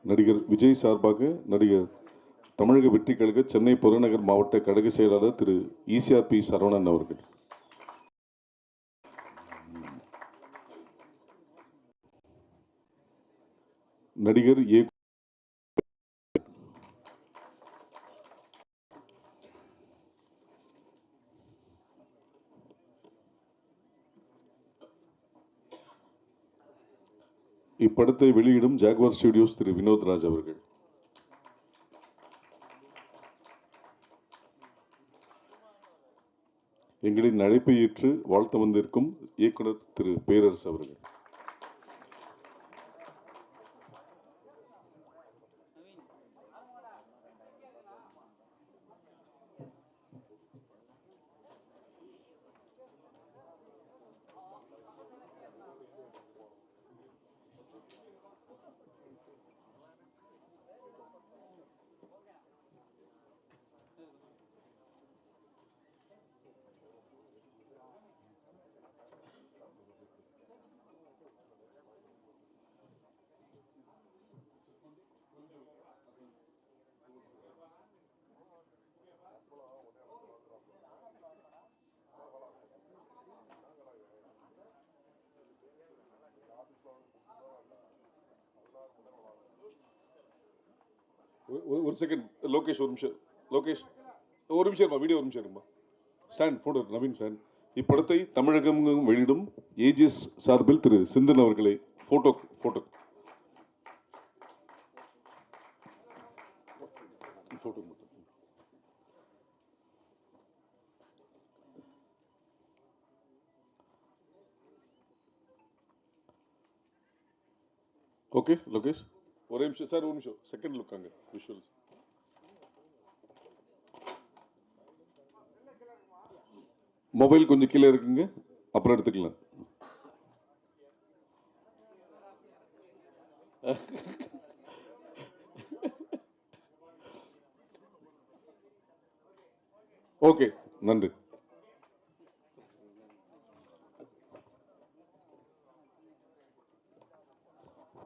நடிகர் விஜய் சார்பாக நடிகர் தமிழக வெற்றி கழக சென்னை புறநகர் மாவட்ட கழக செயலாளர் திரு ஈசிஆர்பி சரவணன் அவர்கள். நடிகர் ஏ இப்படத்தை வெளியிடும் ஜாக்வார் ஸ்டுடியோஸ் திரு வினோத் ராஜ் அவர்கள். எங்களின் அழைப்பை ஏற்று வாழ்த்து வந்திருக்கும் இயக்குனர் திரு பேரரசு அவர்கள். ஒரு செகண்ட் லோகேஷ், ஒரு நிமிஷம். லோகேஷ் ஒரு நிமிஷம் இருமா, வீடியோ ஒரு நிமிஷம் இருமா. Stand photo Naveen sir. இப்படத்தை தமிழகம் வெளியிடும் ஏஜிஎஸ் சார்பில் திரு சிந்தன் அவர்களை photo photo photo okay. Lokesh ஒரே நிமிஷம் சார், ஒரு நிமிஷம். செகண்ட் லுக் அங்கே விஷுவல்ஸ். மொபைல் கொஞ்சம் கீழே இருக்குங்க, அப்புறம் எடுத்துக்கலாம். ஓகே, நன்றி.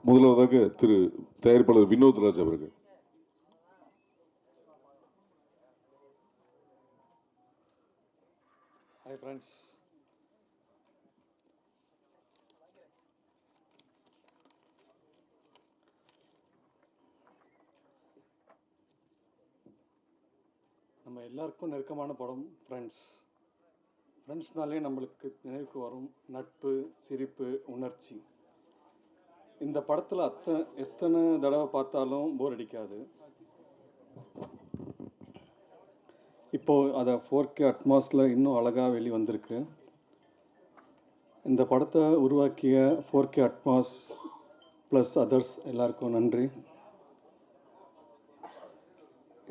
முதலாவதாக திரு தயாரிப்பாளர் வினோத் ராஜ் அவர்கள். ஹாய் ஃப்ரெண்ட்ஸ், நம்ம எல்லாருக்கும் நெருக்கமான படம் ஃப்ரெண்ட்ஸ். ஃப்ரெண்ட்ஸ்னாலே நம்மளுக்கு நினைவுக்கு வரும் நட்பு, சிரிப்பு, உணர்ச்சி. இந்த படத்தில் எத்தனை தடவை பார்த்தாலும் போர் அடிக்காது. இப்போது அதை 4K அட்மாஸில் இன்னும் அழகாக வெளிவந்திருக்கு. இந்த படத்தை உருவாக்கிய 4K அட்மாஸ் ப்ளஸ் அதர்ஸ் எல்லாருக்கும் நன்றி.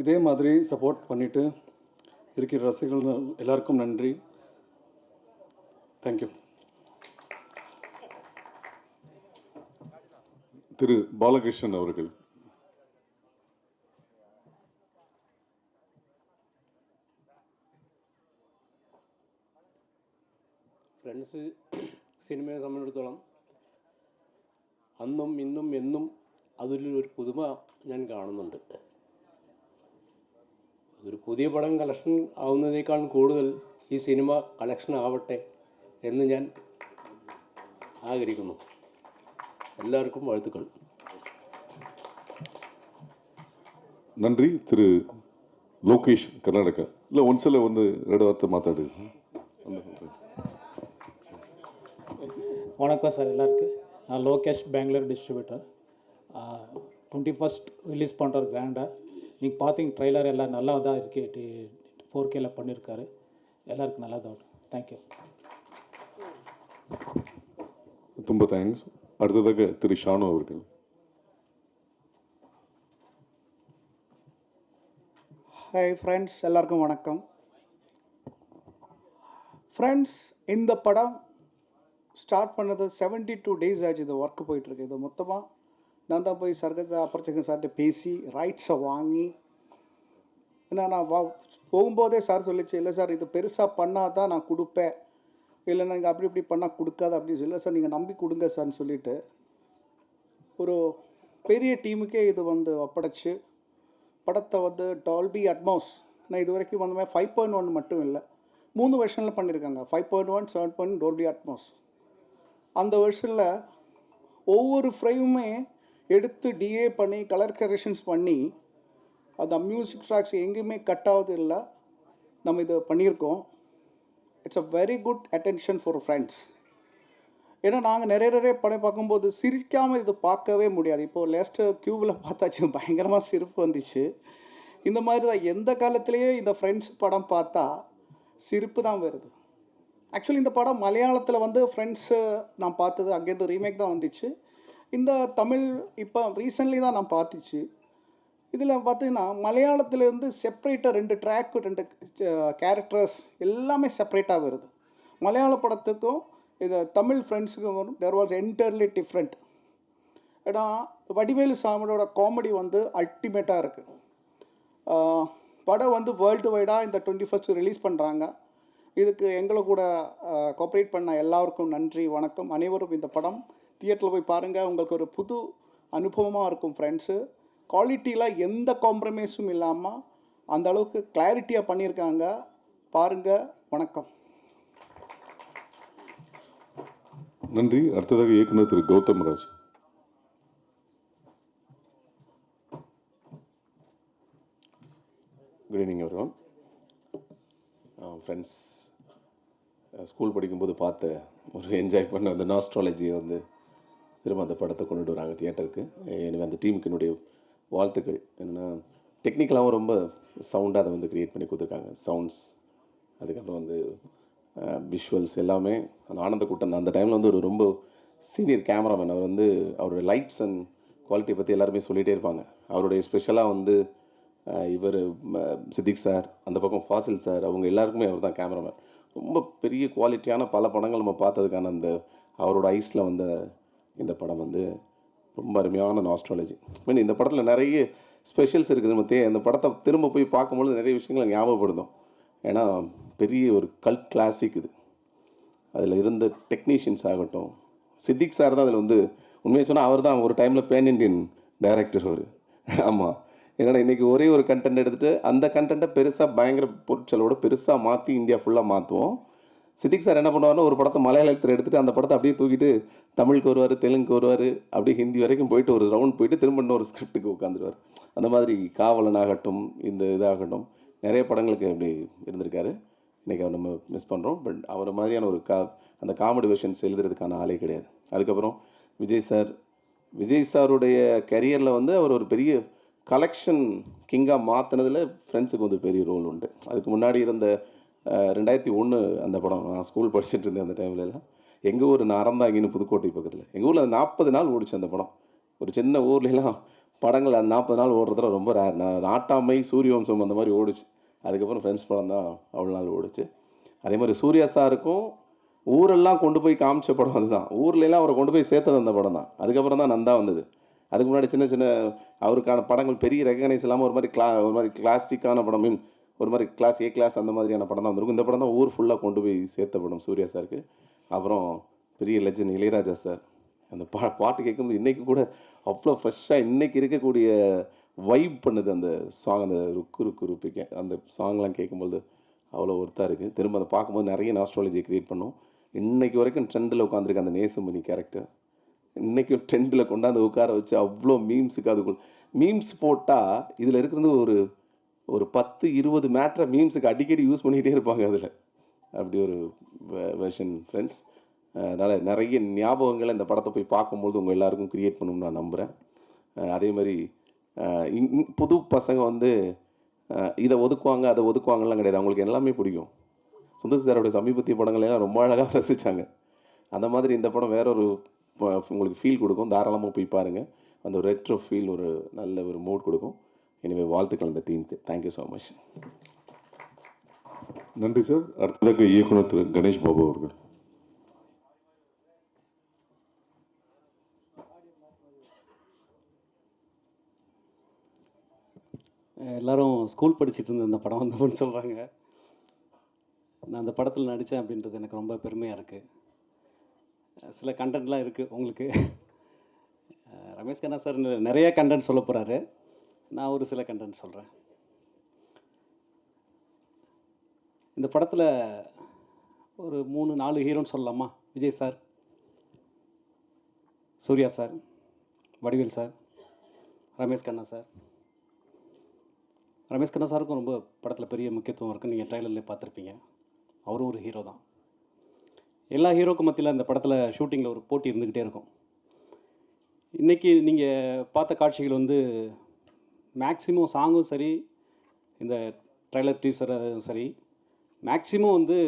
இதே மாதிரி சப்போர்ட் பண்ணிவிட்டு இருக்கிற ரசிகர்கள் எல்லாருக்கும் நன்றி. தேங்க்யூ. திரு பாலகிருஷ்ணன் அவர்கள். ഫ്രണ്ട്സ് സിനിമയെ സംബന്ധിച്ചിടത്തോളം അന്നും ഇന്നും എന്നും അതിലൊരു പുതുമ ഞാൻ കാണുന്നുണ്ട്. ഒരു പുതിയ പടം കളക്ഷൻ ആവുന്നതിനേക്കാൾ കൂടുതൽ ഈ സിനിമ കളക്ഷൻ ആവട്ടെ എന്ന് ഞാൻ ആഗ്രഹിക്കുന്നു. எல்லாருக்கும் வாழ்த்துக்கள். நன்றி. திரு லோகேஷ், கர்நாடகா. இல்லை ஒன்சில் வந்து ரெண்டு வார்த்தை மாத்தாடு. வணக்கம் சார் எல்லாருக்கும். நான் Lokesh, Bangalore distributor. 21st release பண்ணுற கிராண்டாக நீங்கள் பார்த்தீங்க. ட்ரெய்லர் எல்லாம் நல்லா தான் இருக்குது. 4Kல பண்ணியிருக்காரு. எல்லாருக்கும் நல்லா தான். தேங்க்யூ. ரொம்ப தேங்க்ஸ். அடுத்ததாக திரு ஷானு அவர்கள். ஹாய் ஃப்ரெண்ட்ஸ், எல்லாருக்கும் வணக்கம். ஃப்ரெண்ட்ஸ், இந்த படம் ஸ்டார்ட் பண்ணது 72 days ஆச்சு. இது ஒர்க்கு போயிட்டுருக்கு. இது மொத்தமாக நான் தான் போய் சர்கத்தை அப்புறச்சங்க சார்கிட்ட பேசி ரைட்ஸை வாங்கி, ஏன்னா நான் போகும்போதே சார் சொல்லிச்சு, இல்லை சார் இது பெருசாக பண்ணால் தான் நான் கொடுப்பேன், இல்லைன்னா நீங்கள் அப்படி இப்படி பண்ணால் கொடுக்காது அப்படின்னு சொல்லி, இல்லை சார் நீங்கள் நம்பி கொடுங்க சார்னு சொல்லிவிட்டு ஒரு பெரிய டீமுக்கே இது வந்து ஒப்படைச்சு படத்தை வந்து டால்பி அட்மாஸ், நான் இது வரைக்கும் வந்த மாதிரி 5.1 மட்டும் இல்லை, 3 வெர்ஷனில் பண்ணியிருக்காங்க. 5.1, 7.1, டோல்பி அட்மாஸ். அந்த வெர்ஷனில் ஒவ்வொரு ஃப்ரேமுமே எடுத்து டிஏ பண்ணி கலர் கரெக்ஷன்ஸ் பண்ணி அந்த மியூசிக் ட்ராக்ஸ் எங்கேயுமே கட் ஆகுது இல்லை, நம்ம இதை பண்ணியிருக்கோம். It's a very good attention for friends. ஏன்னா நாங்கள் நிறைய படம் பார்க்கும்போது சிரிக்காமல் இது பார்க்கவே முடியாது. இப்போது லேஸ்ட்டு க்யூவில் பார்த்தாச்சு, பயங்கரமாக சிரிப்பு வந்துச்சு. இந்த மாதிரி தான் எந்த காலத்துலேயே இந்த ஃப்ரெண்ட்ஸ் படம் பார்த்தா சிரிப்பு தான் வருது. ஆக்சுவலி இந்த படம் மலையாளத்தில் வந்து ஃப்ரெண்ட்ஸு நான் பார்த்தது அங்கேருந்து ரீமேக் தான் வந்துச்சு. இந்த தமிழ் இப்போ ரீசெண்ட்லி தான் நான் பார்த்துச்சு. இதில் பார்த்தீங்கன்னா மலையாளத்துலேருந்து செப்பரேட்டாக 2 ட்ராக் 2 கேரக்டர்ஸ் எல்லாமே செப்பரேட்டாக வருது. மலையாள படத்துக்கும் இது தமிழ் ஃப்ரெண்ட்ஸுக்கும் வரும் தேர் வாஸ் என்டர்லி டிஃப்ரெண்ட். ஏன்னா வடிவேலு சாமியோட காமெடி வந்து அல்டிமேட்டாக இருக்குது. படம் வந்து வேர்ல்டு வைடாக இந்த 21st ரிலீஸ் பண்ணுறாங்க. இதுக்கு எங்களை கூட கோஆப்ரேட் பண்ண எல்லாருக்கும் நன்றி, வணக்கம். அனைவரும் இந்த படம் தியேட்டரில் போய் பாருங்கள், உங்களுக்கு ஒரு புது அனுபவமாக இருக்கும் ஃப்ரெண்ட்ஸு. குவாலிட்டியில் எந்த காம்ப்ரமைஸும் இல்லாமல் அந்த அளவுக்கு கிளாரிட்டியாக பண்ணியிருக்காங்க. பாருங்கள், வணக்கம். நன்றி. அடுத்ததாக இயக்குனர் Thiru Gautham Raj. Good evening everyone. Friends, school படிக்கும்போது பார்த்த ஒரு என்ஜாய் பண்ண அந்த நாஸ்ட்ராலஜியை வந்து திரும்ப அந்த படத்தை கொண்டுட்டு வராங்க தியேட்டருக்கு. எனவே அந்த டீமுக்கு என்னுடைய வாழ்த்துக்கள். என்னென்னா டெக்னிக்கலாகவும் ரொம்ப சவுண்டாக அதை வந்து க்ரியேட் பண்ணி கொடுத்துருக்காங்க. சவுண்ட்ஸ், அதுக்கப்புறம் வந்து விஷுவல்ஸ் எல்லாமே. அந்த ஆனந்த கூட்டம் அந்த டைமில் வந்து ஒரு ரொம்ப சீனியர் கேமராமேன். அவர் வந்து அவருடைய லைட்ஸ் அண்ட் குவாலிட்டியை பற்றி எல்லாருமே சொல்லிகிட்டே இருப்பாங்க. அவருடைய ஸ்பெஷலாக வந்து இவர் சித்திக் சார், அந்த பக்கம் ஃபாசில் சார், அவங்க எல்லாருக்குமே அவர் தான் கேமராமேன். ரொம்ப பெரிய குவாலிட்டியான பல படங்கள் நம்ம பார்த்ததுக்கான அந்த அவரோட ஐஸில் வந்த இந்த படம் வந்து ரொம்ப அருமையான நாஸ்ட்ராலஜி. மீன் இந்த படத்தில் நிறைய ஸ்பெஷல்ஸ் இருக்குது. நம்ம இந்த படத்தை திரும்ப போய் பார்க்கும்பொழுது நிறைய விஷயங்களை ஞாபகப்படுத்தும். ஏன்னா பெரிய ஒரு கல்ட் கிளாசிக் இது. அதில் இருந்த டெக்னீஷியன்ஸ் ஆகட்டும், சித்திக் சார் தான் அதில் வந்து உண்மையை சொன்னால் அவர் தான் ஒரு டைமில் பேன் இண்டியன் டைரக்டர் அவர். ஆமாம், என்னடா இன்றைக்கி ஒரே ஒரு கண்டென்ட் எடுத்துகிட்டு அந்த கண்டென்ட்டை பெருசாக பயங்கர பொருட்களோடு பெருசாக மாற்றி இந்தியா ஃபுல்லாக மாற்றுவோம். சித்திக் சார் என்ன பண்ணுவார்னா ஒரு படத்தை மலையாளத்தில் எடுத்துகிட்டு அந்த படத்தை அப்படியே தூக்கிட்டு தமிழுக்கு வருவார், தெலுங்குக்கு வருவார், அப்படியே ஹிந்தி வரைக்கும் போயிட்டு ஒரு ரவுண்ட் போயிட்டு திரும்ப இன்னொரு ஸ்கிரிப்டுக்கு உட்காந்துருவார். அந்த மாதிரி காவலனாகட்டும், இந்த இதாகட்டும், நிறைய படங்களுக்கு அப்படி இருந்திருக்காரு. இன்றைக்கி அவர் நம்ம மிஸ் பண்ணுறோம். பட் அவரை மாதிரியான ஒரு அந்த காமெடி வெர்ஷன்ஸ் எழுதுறதுக்கான ஆளே கிடையாது. அதுக்கப்புறம் விஜய் சாருடைய கரியரில் வந்து அவர் ஒரு பெரிய கலெக்ஷன் கிங்காக மாற்றினதில் ஃப்ரெண்ட்ஸுக்கு வந்து பெரிய ரோல் உண்டு. அதுக்கு முன்னாடி இருந்த 2001 அந்த படம், நான் ஸ்கூல் படிச்சுட்டு இருந்தேன் அந்த டைம்லலாம். எங்கள் ஊர் அறந்தாங்கின்னு புதுக்கோட்டை பக்கத்தில், எங்கள் ஊரில் 40 நாள் ஓடிச்சு அந்த படம். ஒரு சின்ன ஊர்லலாம் படங்கள் அந்த 40 நாள் ஓடுறதுல ரொம்ப ரேர். நாட்டாமை, சூரியவம்சம் அந்த மாதிரி ஓடிச்சு. அதுக்கப்புறம் ஃப்ரெண்ட்ஸ் படம் தான் அவ்வளோ நாள் ஓடிச்சு. அதே மாதிரி சூர்யா சாருக்கும் ஊரெல்லாம் கொண்டு போய் காமிச்ச படம் அதுதான். ஊர்லலாம் அவரை கொண்டு போய் சேர்த்தது அந்த படம் தான். அதுக்கப்புறம் தான் நந்தா வந்தது. அதுக்கு முன்னாடி சின்ன சின்ன அவருக்கான படங்கள் பெரிய ரெகனைஸ் இல்லாமல் ஒரு மாதிரி கிளாசிக்கான படம், மீன் ஒரு மாதிரி கிளாஸ் ஏ கிளாஸ் அந்த மாதிரியான படம் தான் வந்திருக்கும். இந்த படம் தான் ஊர் ஃபுல்லாக கொண்டு போய் சேர்த்த படம் சூர்யா சாருக்கு. அப்புறம் பெரிய லெஜண்ட் இளையராஜா சார். அந்த பாட்டு கேட்கும்போது இன்றைக்கி கூட அவ்வளோ ஃப்ரெஷ்ஷாக இன்றைக்கி இருக்கக்கூடிய வைப் பண்ணுது அந்த சாங். அந்த ருக்கு ருப்பிக்க அந்த சாங்லாம் கேட்கும்போது அவ்வளோ ஒர்த்தாக இருக்குது. திரும்ப அதை பார்க்கும்போது நிறைய நாஸ்ட்ராலஜியை க்ரியேட் பண்ணும். இன்றைக்கி வரைக்கும் ட்ரெண்டில் உட்காந்துருக்கு அந்த நேசமணி கேரக்டர். இன்றைக்கும் ட்ரெண்டில் கொண்டாந்து உட்கார வச்சு அவ்வளோ மீம்ஸுக்கு அதுக்குள்ள மீம்ஸ் போட்டால் இதில் இருக்கிறது ஒரு 10-20 மேட்ரை மீம்ஸுக்கு அடிக்கடி யூஸ் பண்ணிகிட்டே இருப்பாங்க அதில். அப்படி ஒரு வெர்ஷன் ஃப்ரெண்ட்ஸ். அதனால் நிறைய ஞாபகங்களை இந்த படத்தை போய் பார்க்கும்போது உங்கள் எல்லாருக்கும் க்ரியேட் பண்ணணும்னு நான் நம்புகிறேன். அதே மாதிரி புது பசங்க வந்து இதை ஒதுக்குவாங்க அதை ஒதுக்குவாங்கலாம் கிடையாது. அவங்களுக்கு எல்லாமே பிடிக்கும். சுந்தர் சாரோட சமீபத்திய படங்களெல்லாம் ரொம்ப அழகாக ரசித்தாங்க. அந்த மாதிரி இந்த படம் வேறொரு உங்களுக்கு ஃபீல் கொடுக்கும். தாராளமாக போய் பாருங்கள். அந்த ஒரு ரெட்ரோ ஃபீல், ஒரு நல்ல ஒரு மூட் கொடுக்கும். எனவே வாழ்த்துக்கள் அந்த டீமுக்கு. Thank you so much. நன்றி சார். அடுத்ததாக இயக்குனர் திரு கணேஷ் பாபு அவர்கள். எல்லோரும் ஸ்கூல் படிச்சுட்டு இருந்த இந்த படம் வந்தோம்னு சொல்கிறாங்க. நான் அந்த படத்தில் நடித்தேன் அப்படின்றது எனக்கு ரொம்ப பெருமையாக இருக்குது. சில கண்டென்ட்லாம் இருக்குது உங்களுக்கு. ரமேஷ் கண்ணா சார் நிறைய கண்டென்ட் சொல்ல போகிறாரு. நான் ஒரு சில கண்டென்ட் சொல்கிறேன். இந்த படத்தில் ஒரு 3-4 ஹீரோன்னு சொல்லலாமா? Vijay sir, Surya sir, Vadivel sir, Ramesh Kanna sir. Ramesh Kanna சாருக்கும் ரொம்ப படத்தில் பெரிய முக்கியத்துவம் இருக்குன்னு நீங்கள் ட்ரைலர்லேயே பார்த்துருப்பீங்க. அவரும் ஒரு ஹீரோ தான். எல்லா ஹீரோக்கும் மத்தியில் இந்த படத்தில் ஷூட்டிங்கில் ஒரு போட்டி இருந்துக்கிட்டே இருக்கும். இன்றைக்கி நீங்கள் பார்த்த காட்சிகள் வந்து மேக்ஸிமம் சாங்கும் சரி, இந்த ட்ரைலர் டீசரும் சரி, மேக்ஸிமம் வந்து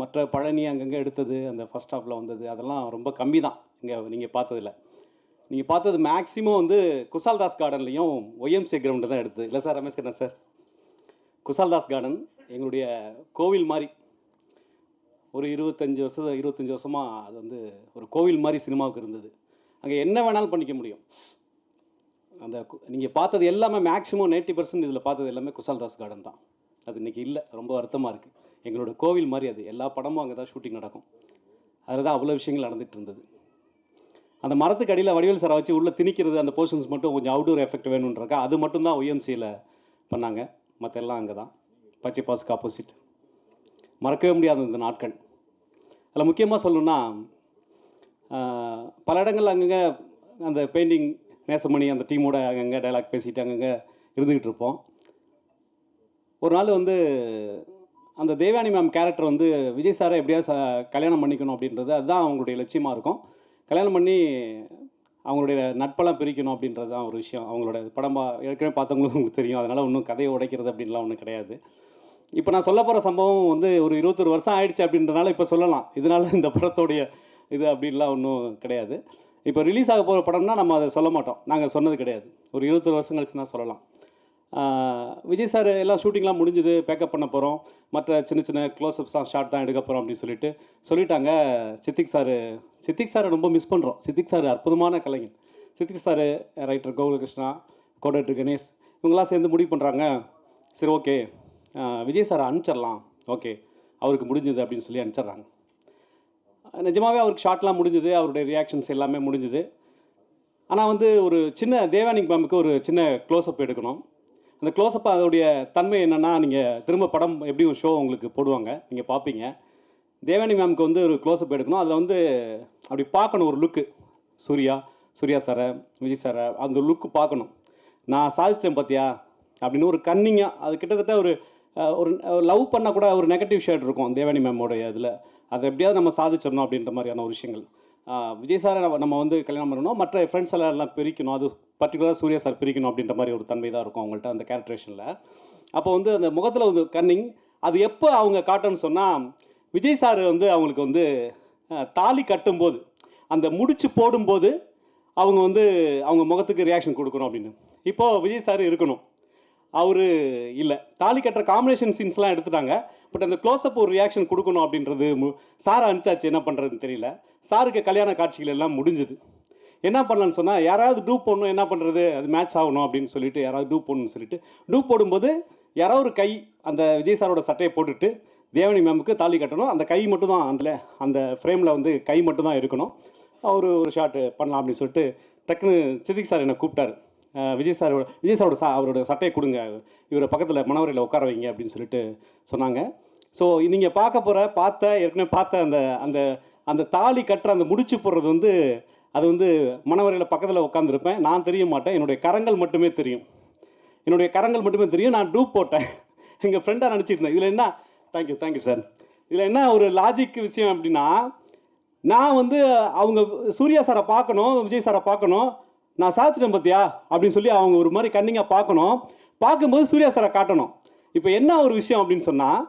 மற்ற பழனி அங்கங்கே எடுத்தது, அந்த ஃபஸ்ட் ஹாஃபில் வந்தது, அதெல்லாம் ரொம்ப கம்மி தான் இங்கே நீங்கள் பார்த்ததில்ல. நீங்கள் பார்த்தது மேக்ஸிமம் வந்து குசால்தாஸ் கார்டன்லேயும் ஒய்எம்சி கிரவுண்டு தான் எடுத்தது இல்லை sir Ramesh Kanna sir? குசால்தாஸ் garden எங்களுடைய கோவில் மாதிரி ஒரு 25 வருஷமாக அது வந்து ஒரு கோவில் மாதிரி சினிமாவுக்கு இருந்தது. அங்கே என்ன வேணாலும் பண்ணிக்க முடியும். அந்த நீங்கள் பார்த்தது எல்லாமே மேக்ஸிமம் 90% இதில் பார்த்தது எல்லாமே குசால்தாஸ் கார்டன் தான். அது இன்றைக்கி இல்லை, ரொம்ப வருத்தமாக இருக்குது. எங்களோட கோவில் மாதிரி அது, எல்லா படமும் அங்கே தான் ஷூட்டிங் நடக்கும். அதில் தான் அவ்வளோ விஷயங்கள் நடந்துகிட்டு இருந்தது. அந்த மரத்துக்கு அடியில் வடிவேல் சாரை வச்சு உள்ளே திணிக்கிறது, அந்த போர்ஷன்ஸ் மட்டும் கொஞ்சம் அவுட்டோர் எஃபெக்ட் வேணுன்றக்கா அது மட்டும்தான் ஒய்எம்சியில் பண்ணாங்க. மற்ற எல்லாம் அங்கே தான், பச்சை பாஸுக்கு ஆப்போசிட். மறக்கவே முடியாத இந்த நாட்கள். அதில் முக்கியமாக சொல்லணுன்னா, பல இடங்கள் அங்கங்கே அந்த பெயிண்டிங் நேசமணி அந்த டீமோட அங்கங்கே டைலாக் பேசிட்டு அங்கங்கே இருந்துக்கிட்டு இருப்போம். ஒரு நாள் வந்து அந்த தேவயானி மேம் கேரக்டர் வந்து விஜய் சாரை எப்படியாவது கல்யாணம் பண்ணிக்கணும் அப்படின்றது அதுதான் அவங்களுடைய லட்சியமாக இருக்கும். கல்யாணம் பண்ணி அவங்களுடைய நட்பெல்லாம் பிரிக்கணும் அப்படின்றது தான் ஒரு விஷயம். அவங்களோட படம் ஏற்கனவே பார்த்தவங்களும் உங்களுக்கு தெரியும். அதனால் ஒன்றும் கதையை உடைக்கிறது அப்படின்லாம் ஒன்றும் கிடையாது. இப்போ நான் சொல்ல போகிற சம்பவம் வந்து ஒரு 21 வருஷம் ஆயிடுச்சு அப்படின்றனால இப்போ சொல்லலாம். இதனால இந்த படத்தோடைய இது அப்படின்லாம் ஒன்றும் கிடையாது. இப்போ ரிலீஸ் ஆக போகிற படம்னா நம்ம அதை சொல்ல மாட்டோம். நாங்கள் சொன்னது கிடையாது. ஒரு 21 வருஷம் கழிச்சு தான் சொல்லலாம். விஜய் சார் எல்லாம் ஷூட்டிங்லாம் முடிஞ்சுது, பேக்கப் பண்ண போகிறோம், மற்ற சின்ன சின்ன க்ளோஸ்அப்ஸ் தான் ஷார்ட் தான் எடுக்க போகிறோம் அப்படின்னு சொல்லிட்டாங்க. சித்திக் சாரை ரொம்ப மிஸ் பண்ணுறோம். சித்திக் சார் அற்புதமான கலைஞர். சித்திக் சார், ரைட்டர் கோகுலகிருஷ்ணா, கோடேட்டர் கணேஷ், இவங்களாம் சேர்ந்து முடிவு பண்ணுறாங்க. சரி, ஓகே விஜய் சாரை அனுப்பிச்சிடலாம், ஓகே அவருக்கு முடிஞ்சுது அப்படின்னு சொல்லி அனுப்பிச்சிட்றாங்க. நிஜமாகவே அவருக்கு ஷார்ட்லாம் முடிஞ்சுது, அவருடைய ரியாக்ஷன்ஸ் எல்லாமே முடிஞ்சுது. ஆனால் வந்து ஒரு சின்ன தேவானி மேமுக்கு ஒரு சின்ன க்ளோஸ்அப் எடுக்கணும். அந்த க்ளோஸ்அப் அதோடைய தன்மை என்னென்னா, நீங்கள் திரும்ப படம் எப்படி ஒரு ஷோ உங்களுக்கு போடுவாங்க, நீங்கள் பார்ப்பீங்க. தேவானி மேமுக்கு வந்து ஒரு க்ளோஸ்அப் எடுக்கணும். அதில் வந்து அப்படி பார்க்கணும் ஒரு லுக்கு. சூர்யா சாரை, விஜய் சாரை அந்த லுக்கு பார்க்கணும். நான் சாதிச்சிட்டேன் பார்த்தியா அப்படின்னு ஒரு கன்னிங்காக, அது கிட்டத்தட்ட ஒரு லவ் பண்ணால் கூட ஒரு நெகட்டிவ் ஷேட் இருக்கும் தேவானி மேமோடைய இதில். அதை எப்படியாவது நம்ம சாதிச்சிடணும் அப்படின்ற மாதிரியான ஒரு விஷயங்கள். விஜய் சாரை நம்ம வந்து கல்யாணம் பண்ணணும், மற்ற ஃப்ரெண்ட்ஸ் எல்லாம் பிரிக்கணும், அது பர்டிகுலராக சூர்யா சார் பிரிக்கணும் அப்படின்ற மாதிரி ஒரு தன்மை தான் இருக்கும் அவங்கள்ட்ட அந்த கேரக்டரேஷனில். அப்போ வந்து அந்த முகத்தில் வந்து கன்னிங், அது எப்போ அவங்க காட்டணும்னு சொன்னால், விஜய் சார் வந்து அவங்களுக்கு வந்து தாலி கட்டும்போது, அந்த முடிச்சு போடும்போது அவங்க வந்து அவங்க முகத்துக்கு ரியாக்ஷன் கொடுக்கணும் அப்படின்னு. இப்போது விஜய் சார் இருக்கணும், அவர் இல்லை. தாலி கட்டுற காம்பினேஷன் சீன்ஸ்லாம் எடுத்துட்டாங்க. பட் அந்த க்ளோஸ்அப் ஒரு ரியாக்ஷன் கொடுக்கணும் அப்படின்றது சாரை அனுப்பிச்சாச்சு, என்ன பண்ணுறதுன்னு தெரியல. சாருக்கு கல்யாண காட்சிகள் எல்லாம் முடிஞ்சுது. என்ன பண்ணலான்னு சொன்னால், யாராவது டூப் போடணும், என்ன பண்ணுறது, அது மேட்ச் ஆகணும் அப்படின்னு சொல்லிட்டு யாராவது டூப் போடணும்னு சொல்லிட்டு டூப் போடும்போது யாராவது ஒரு கை அந்த விஜய் சாரோட சட்டையை போட்டுட்டு தேவனி மேமுக்கு தாலி கட்டணும். அந்த கை மட்டும் தான் அந்த ஃப்ரேமில் வந்து கை மட்டும் தான் இருக்கணும். அவர் ஒரு ஷாட்டு பண்ணலாம் அப்படின்னு சொல்லிட்டு டக்குன்னு சித்திக் சார் என்னை கூப்பிட்டாரு. விஜய் சாரோட அவரோட சட்டையை கொடுங்க, இவரை பக்கத்தில் மணவரையில் உட்கார வைங்க அப்படின்னு சொல்லிட்டு சொன்னாங்க. ஸோ நீங்கள் ஏற்கனவே பார்த்த அந்த அந்த தாலி கட்டுற அந்த முடிச்சு போடுறது வந்து, அது வந்து மணவரையில் பக்கத்தில் உட்காந்துருப்பேன். நான் தெரிய மாட்டேன், என்னுடைய கரங்கள் மட்டுமே தெரியும். நான் டூப் போட்டேன், எங்கள் ஃப்ரெண்டாக நினச்சிட்டு இருந்தேன். இதில் என்ன, தேங்க்யூ சார், இதில் என்ன ஒரு லாஜிக் விஷயம் அப்படின்னா, நான் வந்து அவங்க சூர்யா சாரை பார்க்கணும், விஜய் சாரை பார்க்கணும், நான் சாதிச்சிட்டேன் பார்த்தியா அப்படின்னு சொல்லி அவங்க ஒரு மாதிரி கன்னிங்காக பார்க்கணும். பார்க்கும்போது சூர்யா சாரை காட்டணும். இப்போ என்ன ஒரு விஷயம் அப்படின்னு சொன்னால்,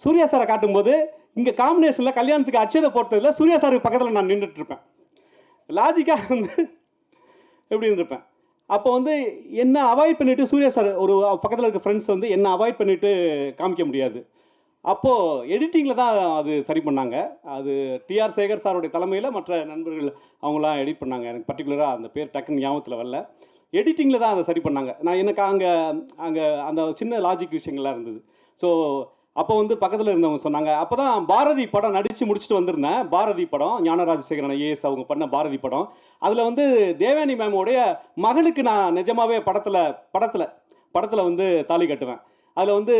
சூர்யா சாரை காட்டும்போது இங்கே காம்பினேஷனில் கல்யாணத்துக்கு அட்சதை போட்டதில் சூர்யா சாருக்கு பக்கத்தில் நான் நின்றுட்டுருப்பேன். லாஜிக்காக வந்து எப்படி இருந்திருப்பேன். அப்போ வந்து என்ன அவாய்ட் பண்ணிவிட்டு சூர்யா சார் ஒரு பக்கத்தில் இருக்க ஃப்ரெண்ட்ஸ் வந்து என்ன அவாய்ட் பண்ணிவிட்டு காமிக்க முடியாது. அப்போது எடிட்டிங்கில் தான் அது சரி பண்ணாங்க. அது டிஆர் சேகர் சாருடைய தலைமையில் மற்ற நண்பர்கள் அவங்களாம் எடிட் பண்ணாங்க. எனக்கு பர்டிகுலராக அந்த பேர் டக்குன்னு ஞாபகத்தில் வரல. எடிட்டிங்கில் தான் அதை சரி பண்ணாங்க. எனக்கு அங்கே அந்த சின்ன லாஜிக் விஷயங்கள்லாம் இருந்தது. ஸோ அப்போ வந்து பக்கத்தில் இருந்தவங்க சொன்னாங்க, அப்போ தான் பாரதி படம் நடித்து முடிச்சுட்டு வந்திருந்தேன். பாரதி படம், ஞானராஜசேகரன் ஐஏஎஸ் அவங்க பண்ண பாரதி படம். அதில் வந்து தேவயானி மேமோடைய மகளுக்கு நான் நிஜமாவே படத்தில் வந்து தாலி கட்டுவேன். அதில் வந்து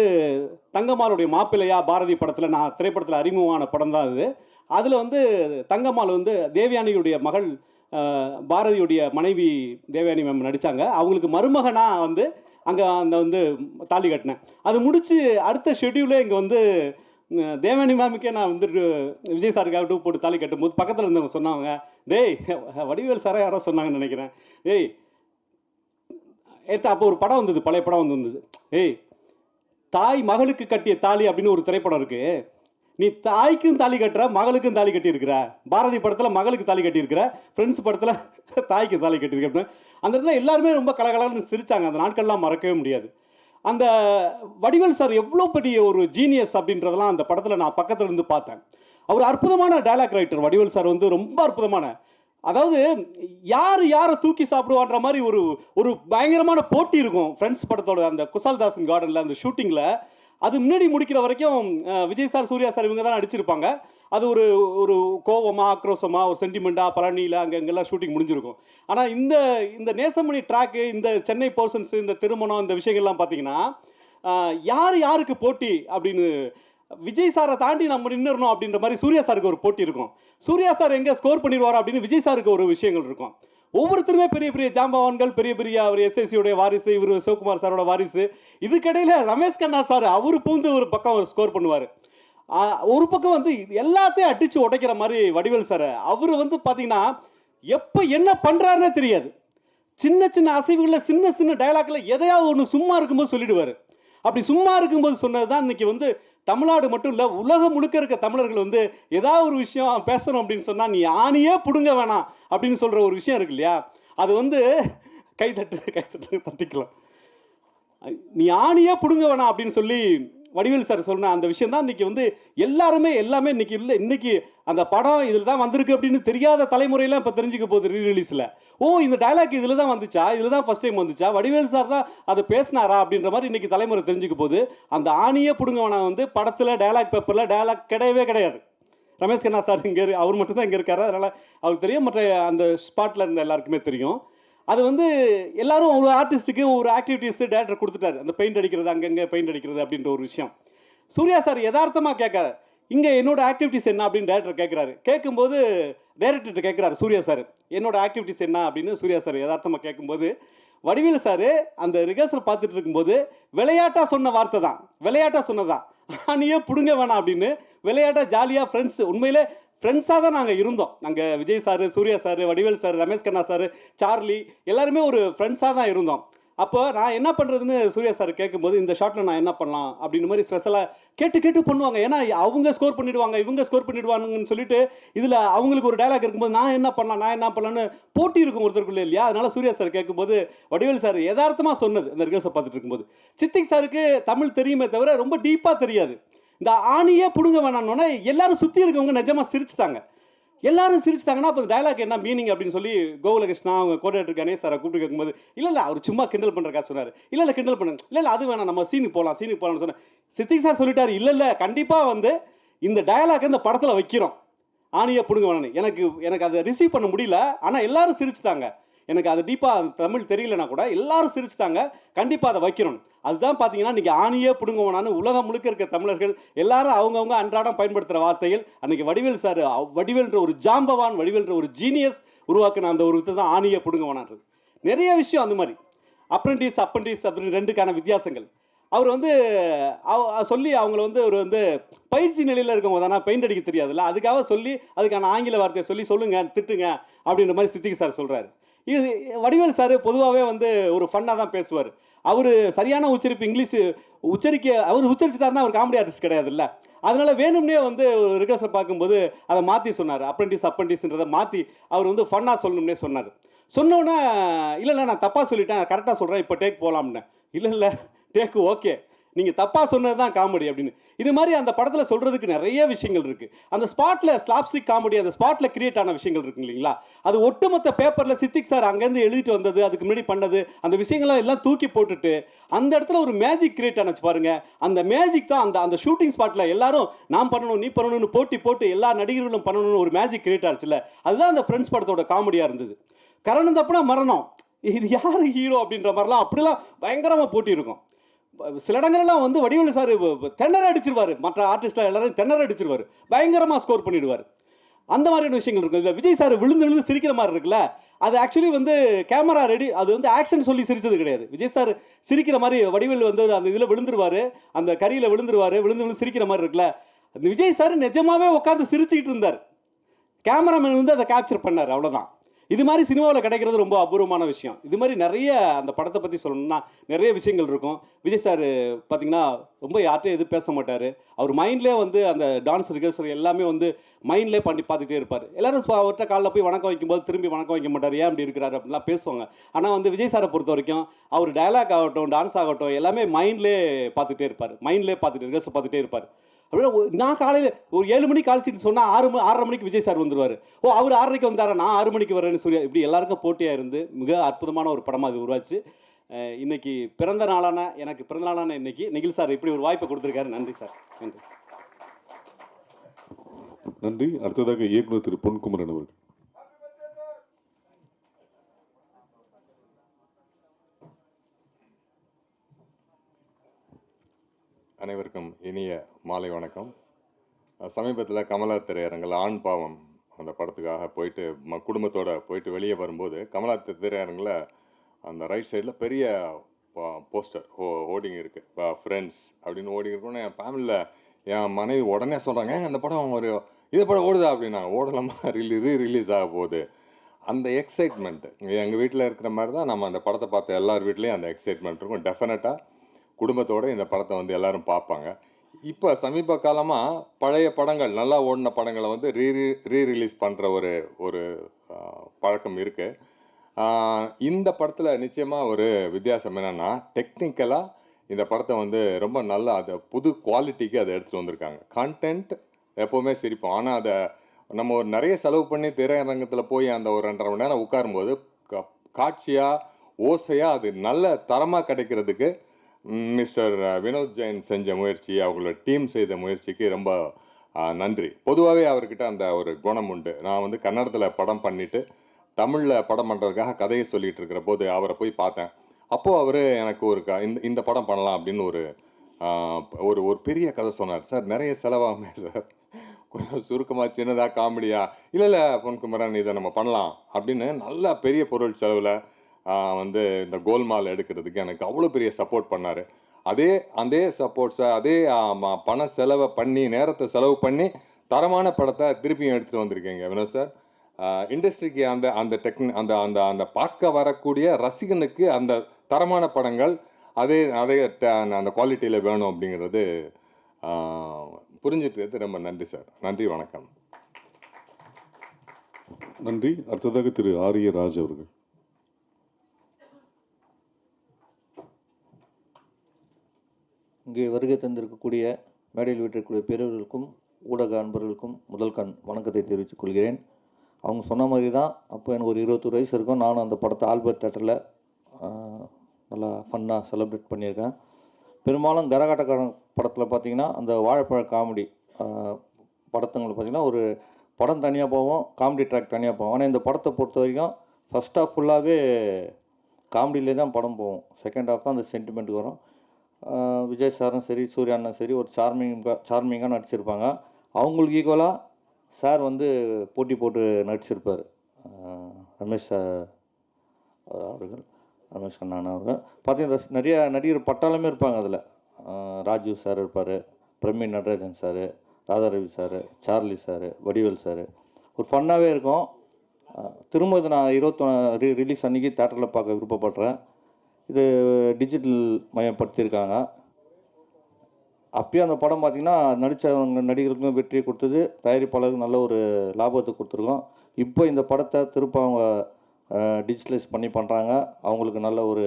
தங்கம்மாளுடைய மாப்பிள்ளையா பாரதி படத்தில் நான் திரைப்படத்தில் அறிமுகமான படம் தான் அது. அதில் வந்து தங்கம்மாள் வந்து தேவயானியுடைய மகள், பாரதியுடைய மனைவி தேவயானி மேம் நடித்தாங்க. அவங்களுக்கு மருமகனாக வந்து அங்கே அந்த வந்து தாலி கட்டினேன். அது முடித்து அடுத்த ஷெட்யூலே இங்கே வந்து தேவயானி மேமுக்கே நான் வந்து விஜய் சாருக்காக டூ போட்டு தாலி கட்டும்போது பக்கத்தில் இருந்தவங்க சொன்னாங்க, டேய் வடிவேல் சாரா யாரோ சொன்னாங்கன்னு நினைக்கிறேன், ஏய் அப்போ ஒரு படம் வந்தது, பழைய படம் வந்தது, ஏய் தாய் மகளுக்கு கட்டிய தாலி அப்படின்னு ஒரு திரைப்படம் இருக்குது, நீ தாய்க்கும் தாலி கட்டுற மகளுக்கும் தாலி கட்டியிருக்கிற. பாரதி படத்தில் மகளுக்கு தாலி கட்டியிருக்கிற, ஃப்ரெண்ட்ஸ் படத்தில் தாய்க்கு தாலி கட்டியிருக்க. அந்த இடத்துல எல்லாருமே ரொம்ப கலகலன்னு சிரித்தாங்க. அந்த நாட்கள்லாம் மறக்கவே முடியாது. அந்த வடிவேல் சார் எவ்வளோ பெரிய ஒரு ஜீனியஸ் அப்படின்றதெல்லாம் அந்த படத்தில் நான் பக்கத்தில் இருந்து பார்த்தேன். அவர் அற்புதமான டயலாக் ரைட்டர். வடிவேல் சார் வந்து ரொம்ப அற்புதமான, அதாவது யார் யாரை தூக்கி சாப்பிடுவான்ற மாதிரி ஒரு பயங்கரமான போட்டி இருக்கும். ஃப்ரெண்ட்ஸ் படத்தோட அந்த குசால்தாசன் கார்டனில் அந்த ஷூட்டிங்கில் அது முன்னாடி முடிக்கிற வரைக்கும் விஜய் சார், சூர்யா சார் இவங்க தான் நடிச்சிருப்பாங்க. அது ஒரு கோவமா, ஆக்ரோஷமா, ஒரு சென்டிமெண்ட்டாக பழனியில் அங்கெல்லாம் ஷூட்டிங் முடிஞ்சிருக்கும். ஆனால் இந்த நேசமணி ட்ராக்கு, இந்த சென்னை போர்ஷன்ஸ், இந்த திருமணம், இந்த விஷயங்கள்லாம் பார்த்தீங்கன்னா யார் யாருக்கு போட்டி அப்படின்னு விஜய் சாரை தாண்டி நம்ம நின்றுறணும் அப்படின்ற மாதிரி சூர்யா சாருக்கு ஒரு போட்டி இருக்கும். சூர்யா சார் எங்கே ஸ்கோர் பண்ணிடுவார் அப்படின்னு விஜய் சாருக்கு ஒரு விஷயங்கள் இருக்கும். ஒவ்வொருத்தருமே பெரிய பெரிய ஜாம்பவான்கள், பெரிய பெரிய அவர் எஸ்எஸ்சியோடைய வாரிசு, இவர் சிவகுமார் சாரோட வாரிசு. இதுக்கிடையில் ரமேஷ் கண்ணா சார் அவர் பூந்து ஒரு பக்கம் அவர் ஸ்கோர் பண்ணுவார். ஒரு பக்கம் வந்து எல்லாத்தையும் அடித்து உடைக்கிற மாதிரி வடிவேல் சார் அவர் வந்து பார்த்தீங்கன்னா எப்போ என்ன பண்ணுறாருன்னே தெரியாது. சின்ன சின்ன அசைவுகளில், சின்ன சின்ன டயலாக்ல எதையாவது ஒன்று சும்மா இருக்கும்போது சொல்லிடுவார். அப்படி சும்மா இருக்கும்போது சொன்னது தான் இன்னைக்கு வந்து தமிழ்நாடு மட்டும் இல்லை, உலகம் முழுக்க இருக்க தமிழர்கள் வந்து ஏதாவது ஒரு விஷயம் பேசணும் அப்படின்னு சொன்னால் நீ ஆணியே பிடுங்க வேணாம் அப்படின்னு சொல்கிற ஒரு விஷயம் இருக்கு இல்லையா, அது வந்து தட்டிக்கலாம். நீ ஆணியே பிடுங்க வேணாம் அப்படின்னு சொல்லி வடிவேல் சார் சொன்ன அந்த விஷயம் தான் இன்னைக்கு வந்து எல்லாமே இன்னைக்கு இல்லை. இன்னைக்கு அந்த படம் இதில் தான் வந்திருக்கு அப்படின்னு தெரியாத தலைமுறையெல்லாம் இப்போ தெரிஞ்சுக்க போகுது ரீரிலீஸில். ஓ, இந்த டைலாக் இதில் தான் வந்துச்சா, இதில் தான் ஃபஸ்ட் டைம் வந்துச்சா, வடிவேல் சார் தான் அதை பேசினாரா அப்படின்ற மாதிரி இன்னைக்கு தலைமுறை தெரிஞ்சுக்க போகுது. அந்த ஆணியே பிடுங்கவனா வந்து படத்தில் டைலாக் பேப்பரில் டைலாக் கிடையவே கிடையாது. ரமேஷ் கண்ணா சார் இங்கே அவர் மட்டும் தான் இங்கே இருக்காரு, அதனால் அவருக்கு தெரியும், மற்ற அந்த ஸ்பாட்டில் இருந்த எல்லாருக்குமே தெரியும். அது வந்து எல்லாரும் ஒரு ஆர்டிஸ்ட்டுக்கு ஒரு ஆக்டிவிட்டீஸ் டேரக்டர் கொடுத்துட்டாரு. அந்த பெயிண்ட் அடிக்கிறது, அங்கங்கே பெயிண்ட் அடிக்கிறது அப்படின்ற ஒரு விஷயம் சூர்யா சார் யதார்த்தமாக கேட்காரு. இங்கே என்னோட ஆக்டிவிட்டீஸ் என்ன அப்படின்னு டேரக்டர் கேட்குறாரு. கேட்கும்போது டேரக்டர்கிட்ட கேட்குறாரு சூர்யா சார், என்னோட ஆக்டிவிட்டீஸ் என்ன அப்படின்னு சூர்யா சார் யதார்த்தமாக கேட்கும்போது வடிவேல் சார் அந்த ரிஹர்சல் பார்த்துட்டு இருக்கும்போது விளையாட்டாக சொன்ன வார்த்தை தான், விளையாட்டாக சொன்னதான், நீயே பிடுங்க வேணாம் அப்படின்னு விளையாட்டாக ஜாலியாக ஃப்ரெண்ட்ஸ், உண்மையிலே ஃப்ரெண்ட்ஸாக தான் நாங்கள் இருந்தோம். நாங்கள் Vijay sir, Surya sir, Vadivel sir, Ramesh Kanna sir, Charlie எல்லாருமே ஒரு ஃப்ரெண்ட்ஸாக தான் இருந்தோம். அப்போ நான் என்ன பண்ணுறதுன்னு சூர்யா சார் கேட்கும்போது இந்த ஷாட்டில் நான் என்ன பண்ணலாம் அப்படின்னு மாதிரி ஸ்பெஷலாக கேட்டு பண்ணுவாங்க. ஏன்னா அவங்க ஸ்கோர் பண்ணிவிடுவாங்க, இவங்க ஸ்கோர் பண்ணிவிடுவாங்கன்னு சொல்லிட்டு இதில் அவங்களுக்கு ஒரு டைலாக் இருக்கும்போது நான் என்ன பண்ணலான்னு போட்டி இருக்கும் ஒருத்தருக்குள்ளே இல்லையா. அதனால் சூர்யா சார் கேட்கும்போது வடிவேல் சார் யதார்த்தமாக சொன்னது அந்த ரிஹர்சல் பார்த்துட்டு இருக்கும்போது, சித்திக் சாருக்கு தமிழ் தெரியுமே தவிர ரொம்ப டீப்பாக தெரியாது. இந்த ஆணியே பிடுங்க வேணான்னொன்னே எல்லாரும் சுற்றி இருக்கவங்க நிஜமாக சிரிச்சிட்டாங்க. எல்லாரும் சிரிச்சிட்டாங்கன்னா அப்போ டைலாக் என்ன மீனிங் அப்படின்னு சொல்லி கோகுலகிருஷ்ணா அவங்க கோஆர்டினேட்டர் கணேஷ் சாரை கூப்பிட்டு கேட்கும்போது இல்லை அவர் சும்மா கிண்டல் பண்ணுறக்கா சொன்னார். இல்லை கிண்டல் பண்ணுங்க, இல்லை அது வேணாம், நம்ம சீனுக்கு போகலாம்னு சொன்னேன். சித்திக் சார் சொல்லிட்டாரு, இல்லை கண்டிப்பாக வந்து இந்த டைலாக் இந்த படத்தில் வைக்கிறோம், ஆணியை பிடுங்க வேணான்னு. எனக்கு அதை ரிசீவ் பண்ண முடியல, ஆனால் எல்லாரும் சிரிச்சிட்டாங்க. எனக்கு அது டீப்பாக தமிழ் தெரியலனா கூட எல்லாரும் சிரிச்சிட்டாங்க, கண்டிப்பாக அதை வைக்கணும். அதுதான் பார்த்தீங்கன்னா இன்றைக்கி ஆணியே பிடுங்குவோனான்னு உலகம் முழுக்க இருக்க தமிழர்கள் எல்லாரும் அவங்கவுங்க அன்றாடம் பயன்படுத்துகிற வார்த்தைகள். அன்றைக்கி வடிவேல் சார், வடிவேல்ன்ற ஒரு ஜாம்பவான், வடிவேல்ன்ற ஒரு ஜீனியஸ் உருவாக்குன அந்த ஒரு வித்தை தான் ஆணியே பிடுங்குவோனான்றது. நிறைய விஷயம் அந்த மாதிரி அப்ரெண்டிஸ் அப்படின்னு ரெண்டுக்கான வித்தியாசங்கள் அவர் வந்து சொல்லி அவங்கள வந்து ஒரு வந்து பயிற்சி நிலையில் இருக்கவங்க தானே, பெயிண்ட் அடிக்க தெரியாதுல்ல, அதுக்காக சொல்லி அதுக்கான ஆங்கில வார்த்தையை சொல்லி சொல்லுங்க, திட்டுங்க அப்படின்ற மாதிரி சித்திக் சார் சொல்கிறாரு. இது வடிவேல் சார் பொதுவாகவே வந்து ஒரு ஃபன்னாக தான் பேசுவார். அவர் சரியான உச்சரிப்பு இங்கிலீஷ் அவர் உச்சரிச்சிட்டாருன்னா அவர் காமெடி ஆர்டிஸ்ட் கிடையாதுல்ல. அதனால் வேணும்னே வந்து ஒரு ரிஹர்சல் பார்க்கும்போது அதை மாற்றி சொன்னார். அப்ரெண்டிஸ்ன்றதை மாற்றி அவர் வந்து ஃபன்னாக சொல்லணும்னே சொன்னார். சொன்னோன்னே இல்லை நான் தப்பாக சொல்லிட்டேன், கரெக்டாக சொல்கிறேன், இப்போ டேக் போகலாம்னு. இல்லை டேக்கு ஓகே, நீங்கள் தப்பாக சொன்னது தான் காமெடி அப்படின்னு. இது மாதிரி அந்த படத்தில் சொல்கிறதுக்கு நிறைய விஷயங்கள் இருக்குது. அந்த ஸ்பாட்டில் ஸ்லாப்ஸ்டிக் காமெடி அந்த ஸ்பாட்டில் கிரியேட் ஆன விஷயங்கள் இருக்கு இல்லைங்களா, அது ஒட்டுமொத்த பேப்பரில் சித்திக் சார் அங்கேருந்து எழுதிட்டு வந்தது, அதுக்கு முன்னாடி பண்ணது, அந்த விஷயங்கள்லாம் எல்லாம் தூக்கி போட்டுட்டு அந்த இடத்துல ஒரு மேஜிக் கிரியேட் ஆனச்சு பாருங்க. அந்த மேஜிக் தான் அந்த ஷூட்டிங் ஸ்பாட்டில் எல்லாரும் நான் பண்ணணும் நீ பண்ணணும்னு போட்டு எல்லா நடிகர்களும் பண்ணணும்னு ஒரு மேஜிக் கிரியேட் ஆச்சுல்ல, அதுதான் அந்த ஃப்ரெண்ட்ஸ் படத்தோட காமெடியாக இருந்தது. கரணம் தப்புனா மரணம், இது யார் ஹீரோ அப்படின்ற மாதிரிலாம் அப்படிலாம் பயங்கரமாக போட்டி இருக்கும். சில இடங்கள்லாம் வந்து வடிவேலு சார் தென்னரை அடிச்சிருவார், மற்ற ஆர்டிஸ்ட்லாம் எல்லாரும் தென்னரை அடிச்சிருவார், பயங்கரமாக ஸ்கோர் பண்ணிடுவார். அந்த மாதிரியான விஷயங்கள் இருக்கும். இதில் விஜய் சார் விழுந்து சிரிக்கிற மாதிரி இருக்குல்ல, அது ஆக்சுவலி வந்து கேமரா ரெடி, அது வந்து ஆக்ஷன் சொல்லி சிரிச்சது கிடையாது. விஜய் சார் சிரிக்கிற மாதிரி வடிவேலு வந்து அந்த இதில் விழுந்துருவார், அந்த கரியில் விழுந்து சிரிக்கிற மாதிரி இருக்குல்ல, அந்த விஜய் சார் நிஜமாவே உட்காந்து சிரிச்சுக்கிட்டு இருந்தார், கேமராமேன் வந்து அதை கேப்சர் பண்ணார், அவ்வளோதான். இது மாதிரி சினிமாவில் கிடைக்கிறது ரொம்ப அபூர்வமான விஷயம். இது மாதிரி நிறைய அந்த படத்தை பற்றி சொல்லணும்னா நிறைய விஷயங்கள் இருக்கும். விஜய் சார் பார்த்தீங்கன்னா ரொம்ப யார்ட்டையும் எதுவும் பேச மாட்டார். அவர் மைண்ட்லேயே வந்து அந்த டான்ஸ் ரிகர்சல் எல்லாமே வந்து மைண்ட்லேயே பண்ணி பார்த்துட்டே இருப்பார். எல்லாரும் அவர்கிட்ட காலைல போய் வணக்கம் வைக்கும்போது திரும்பி வணக்கம் வைக்க மாட்டார், ஏன் அப்படி இருக்கிறாரு அப்படின்லாம் பேசுவாங்க. ஆனால் வந்து விஜய் சாரை பொறுத்த வரைக்கும் அவர் டயலாக் ஆகட்டும் டான்ஸ் ஆகட்டும் எல்லாமே மைண்ட்லேயே பார்த்துட்டே இருப்பார், மைண்ட்லேயே பார்த்துட்டு ரிகர்சல் பார்த்துட்டே இருப்பார். அப்படின்னா நான் காலையில் ஒரு 7 மணிக்கு கால் சீட்டு சொன்னால் 6:30 மணிக்கு விஜய் சார் வந்துடுவார். அவர் 6:30க்கு வந்தாரா, நான் 6 மணிக்கு வரேன்னு சொல்லி இப்படி எல்லாருக்கும் போட்டியாக இருந்து மிக அற்புதமான ஒரு படமாக அது உருவாச்சு. இன்னைக்கு பிறந்த நாளான இன்னைக்கு நிகில் சார் இப்படி ஒரு வாய்ப்பை கொடுத்துருக்காரு. நன்றி சார், நன்றி. நன்றி. அடுத்ததாக இயக்குனர் திரு பொன்குமரன் அவர்கள். அனைவருக்கும் இனிய மாலை வணக்கம். சமீபத்தில் கமலா திரையரங்கில் ஆண் பாவம் அந்த படத்துக்காக போயிட்டு குடும்பத்தோடு போயிட்டு வெளியே வரும்போது கமலா திரையரங்கில் அந்த ரைட் சைடில் பெரிய போஸ்டர் ஓடிங் இருக்குது, ஃப்ரெண்ட்ஸ் அப்படின்னு ஓடிங் இருக்குன்னு என் ஃபேமிலியில் என் மனைவி உடனே சொல்கிறாங்க, அந்த படம் இது படம் ஓடுதா அப்படின்னாங்க. ஓடலாமா, ரிலீஸ் ஆக போகுது. அந்த எக்ஸைட்மெண்ட்டு எங்கள் வீட்டில் இருக்கிற மாதிரி தான் நம்ம அந்த படத்தை பார்த்த எல்லார் வீட்லேயும் அந்த எக்ஸைட்மெண்ட் இருக்கும். டெஃபினட்டாக குடும்பத்தோடு இந்த படத்தை வந்து எல்லோரும் பார்ப்பாங்க. இப்போ சமீப காலமாக பழைய படங்கள் நல்லா ஓடின படங்களை வந்து ரீரிலீஸ் பண்ணுற ஒரு பழக்கம் இருக்குது. இந்த படத்தில் நிச்சயமாக ஒரு வித்தியாசம் என்னென்னா, டெக்னிக்கலாக இந்த படத்தை வந்து ரொம்ப நல்லா அதை புது குவாலிட்டிக்கு அதை எடுத்துகிட்டு வந்திருக்காங்க. கண்டென்ட் எப்போவுமே சிரிப்போம், ஆனால் அதை நம்ம ஒரு நிறைய செலவு பண்ணி திரையரங்கத்தில் போய் அந்த ஒரு 2.5 மணி நேரம் உட்காரும்போது காட்சியாக ஓசையாக அது நல்ல தரமாக கிடைக்கிறதுக்கு மிஸ்டர் வினோத் ஜெயின் செஞ்ச முயற்சி, அவங்களோட டீம் செய்த முயற்சிக்கு ரொம்ப நன்றி. பொதுவாகவே அவர்கிட்ட அந்த ஒரு குணம் உண்டு. நான் வந்து கன்னடத்தில் படம் பண்ணிவிட்டு தமிழில் படம் பண்ணுறதுக்காக கதையை சொல்லிகிட்டு இருக்கிற போது அவரை போய் பார்த்தேன். அப்போது அவர் எனக்கு இந்த படம் பண்ணலாம் அப்படின்னு ஒரு பெரிய கதை சொன்னார். சார் நிறைய செலவாகுமே சார், கொஞ்சம் சுருக்கமாக சின்னதாக காமெடியா, இல்லை பொன்குமரன் இதை நம்ம பண்ணலாம் அப்படின்னு நல்ல பெரிய பொருள் செலவில் வந்து இந்த கோல்மால் எடுக்கிறதுக்கு எனக்கு அவ்வளோ பெரிய சப்போர்ட் பண்ணார். அதே சப்போர்ட்ஸை பண செலவை பண்ணி நேரத்தை செலவு பண்ணி தரமான படத்தை திருப்பியும் எடுத்துகிட்டு வந்திருக்கீங்க வினோத் சார். இண்டஸ்ட்ரிக்கு அந்த பார்க்க வரக்கூடிய ரசிகனுக்கு அந்த தரமான படங்கள் அதே அந்த குவாலிட்டியில் வேணும் அப்படிங்கிறது புரிஞ்சுக்கிறது. ரொம்ப நன்றி சார், நன்றி, வணக்கம். நன்றி. அடுத்ததாக திரு ஆரிய ராஜ் அவர்கள். இங்கே வருகை தந்திருக்கக்கூடிய மேடையில் வீட்டிற்குரிய பெரியவர்களுக்கும் ஊடக அன்பர்களுக்கும் முதல் வணக்கத்தை தெரிவித்துக் கொள்கிறேன். அவங்க சொன்ன மாதிரி தான், அப்போ எனக்கு ஒரு 21 வயசு இருக்கும். நானும் அந்த படத்தை ஆல்பர்ட் தேட்டரில் நல்லா ஃபன்னாக செலிப்ரேட் பண்ணியிருக்கேன். பெரும்பாலும் கரகாட்டக்காரன் படத்தில் பார்த்திங்கன்னா அந்த வாழைப்பழ காமெடி படத்துங்களை பார்த்திங்கன்னா ஒரு படம் தனியாக போவோம், காமெடி ட்ராக் தனியாக போவோம். ஆனால் இந்த படத்தை பொறுத்த வரைக்கும் ஃபஸ்ட் ஹாஃப் ஃபுல்லாகவே காமெடியிலே தான் படம் போகும், செகண்ட் ஹாஃப் தான் அந்த சென்டிமெண்ட்டுக்கு வரும். விஜய் சாரும் சரி சூர்யா அண்ணன் சரி ஒரு சார்மிங்காக நடிச்சிருப்பாங்க. அவங்களுக்கு ஈக்குவலாக சார் வந்து போட்டி போட்டு நடிச்சிருப்பார். ரமேஷ் கண்ணா அவர்கள் பார்த்தீங்கன்னா நிறைய நடிகர் பட்டாளமே இருப்பாங்க. அதில் ராஜீவ் சார் இருப்பார், Prameen Natarajan sir, Radharavi sir, Charlie sir, Vadivel sir. ஒரு ஃபன்னாகவே இருக்கும். திரும்ப இதை நான் 21 ரிலீஸ் அன்றைக்கி தேட்டரில் பார்க்க விருப்பப்படுறேன். இது டிஜிட்டல் மயப்படுத்தியிருக்காங்க. அப்பயும் அந்த படம் பார்த்திங்கன்னா நடித்தவங்க நடிகர்களுக்கும் வெற்றியை கொடுத்தது, தயாரிப்பாளருக்கு நல்ல ஒரு லாபத்தை கொடுத்துருக்கோம். இப்போ இந்த படத்தை திரும்ப அவங்க டிஜிட்டலைஸ் பண்ணி பண்ணுறாங்க. அவங்களுக்கு நல்ல ஒரு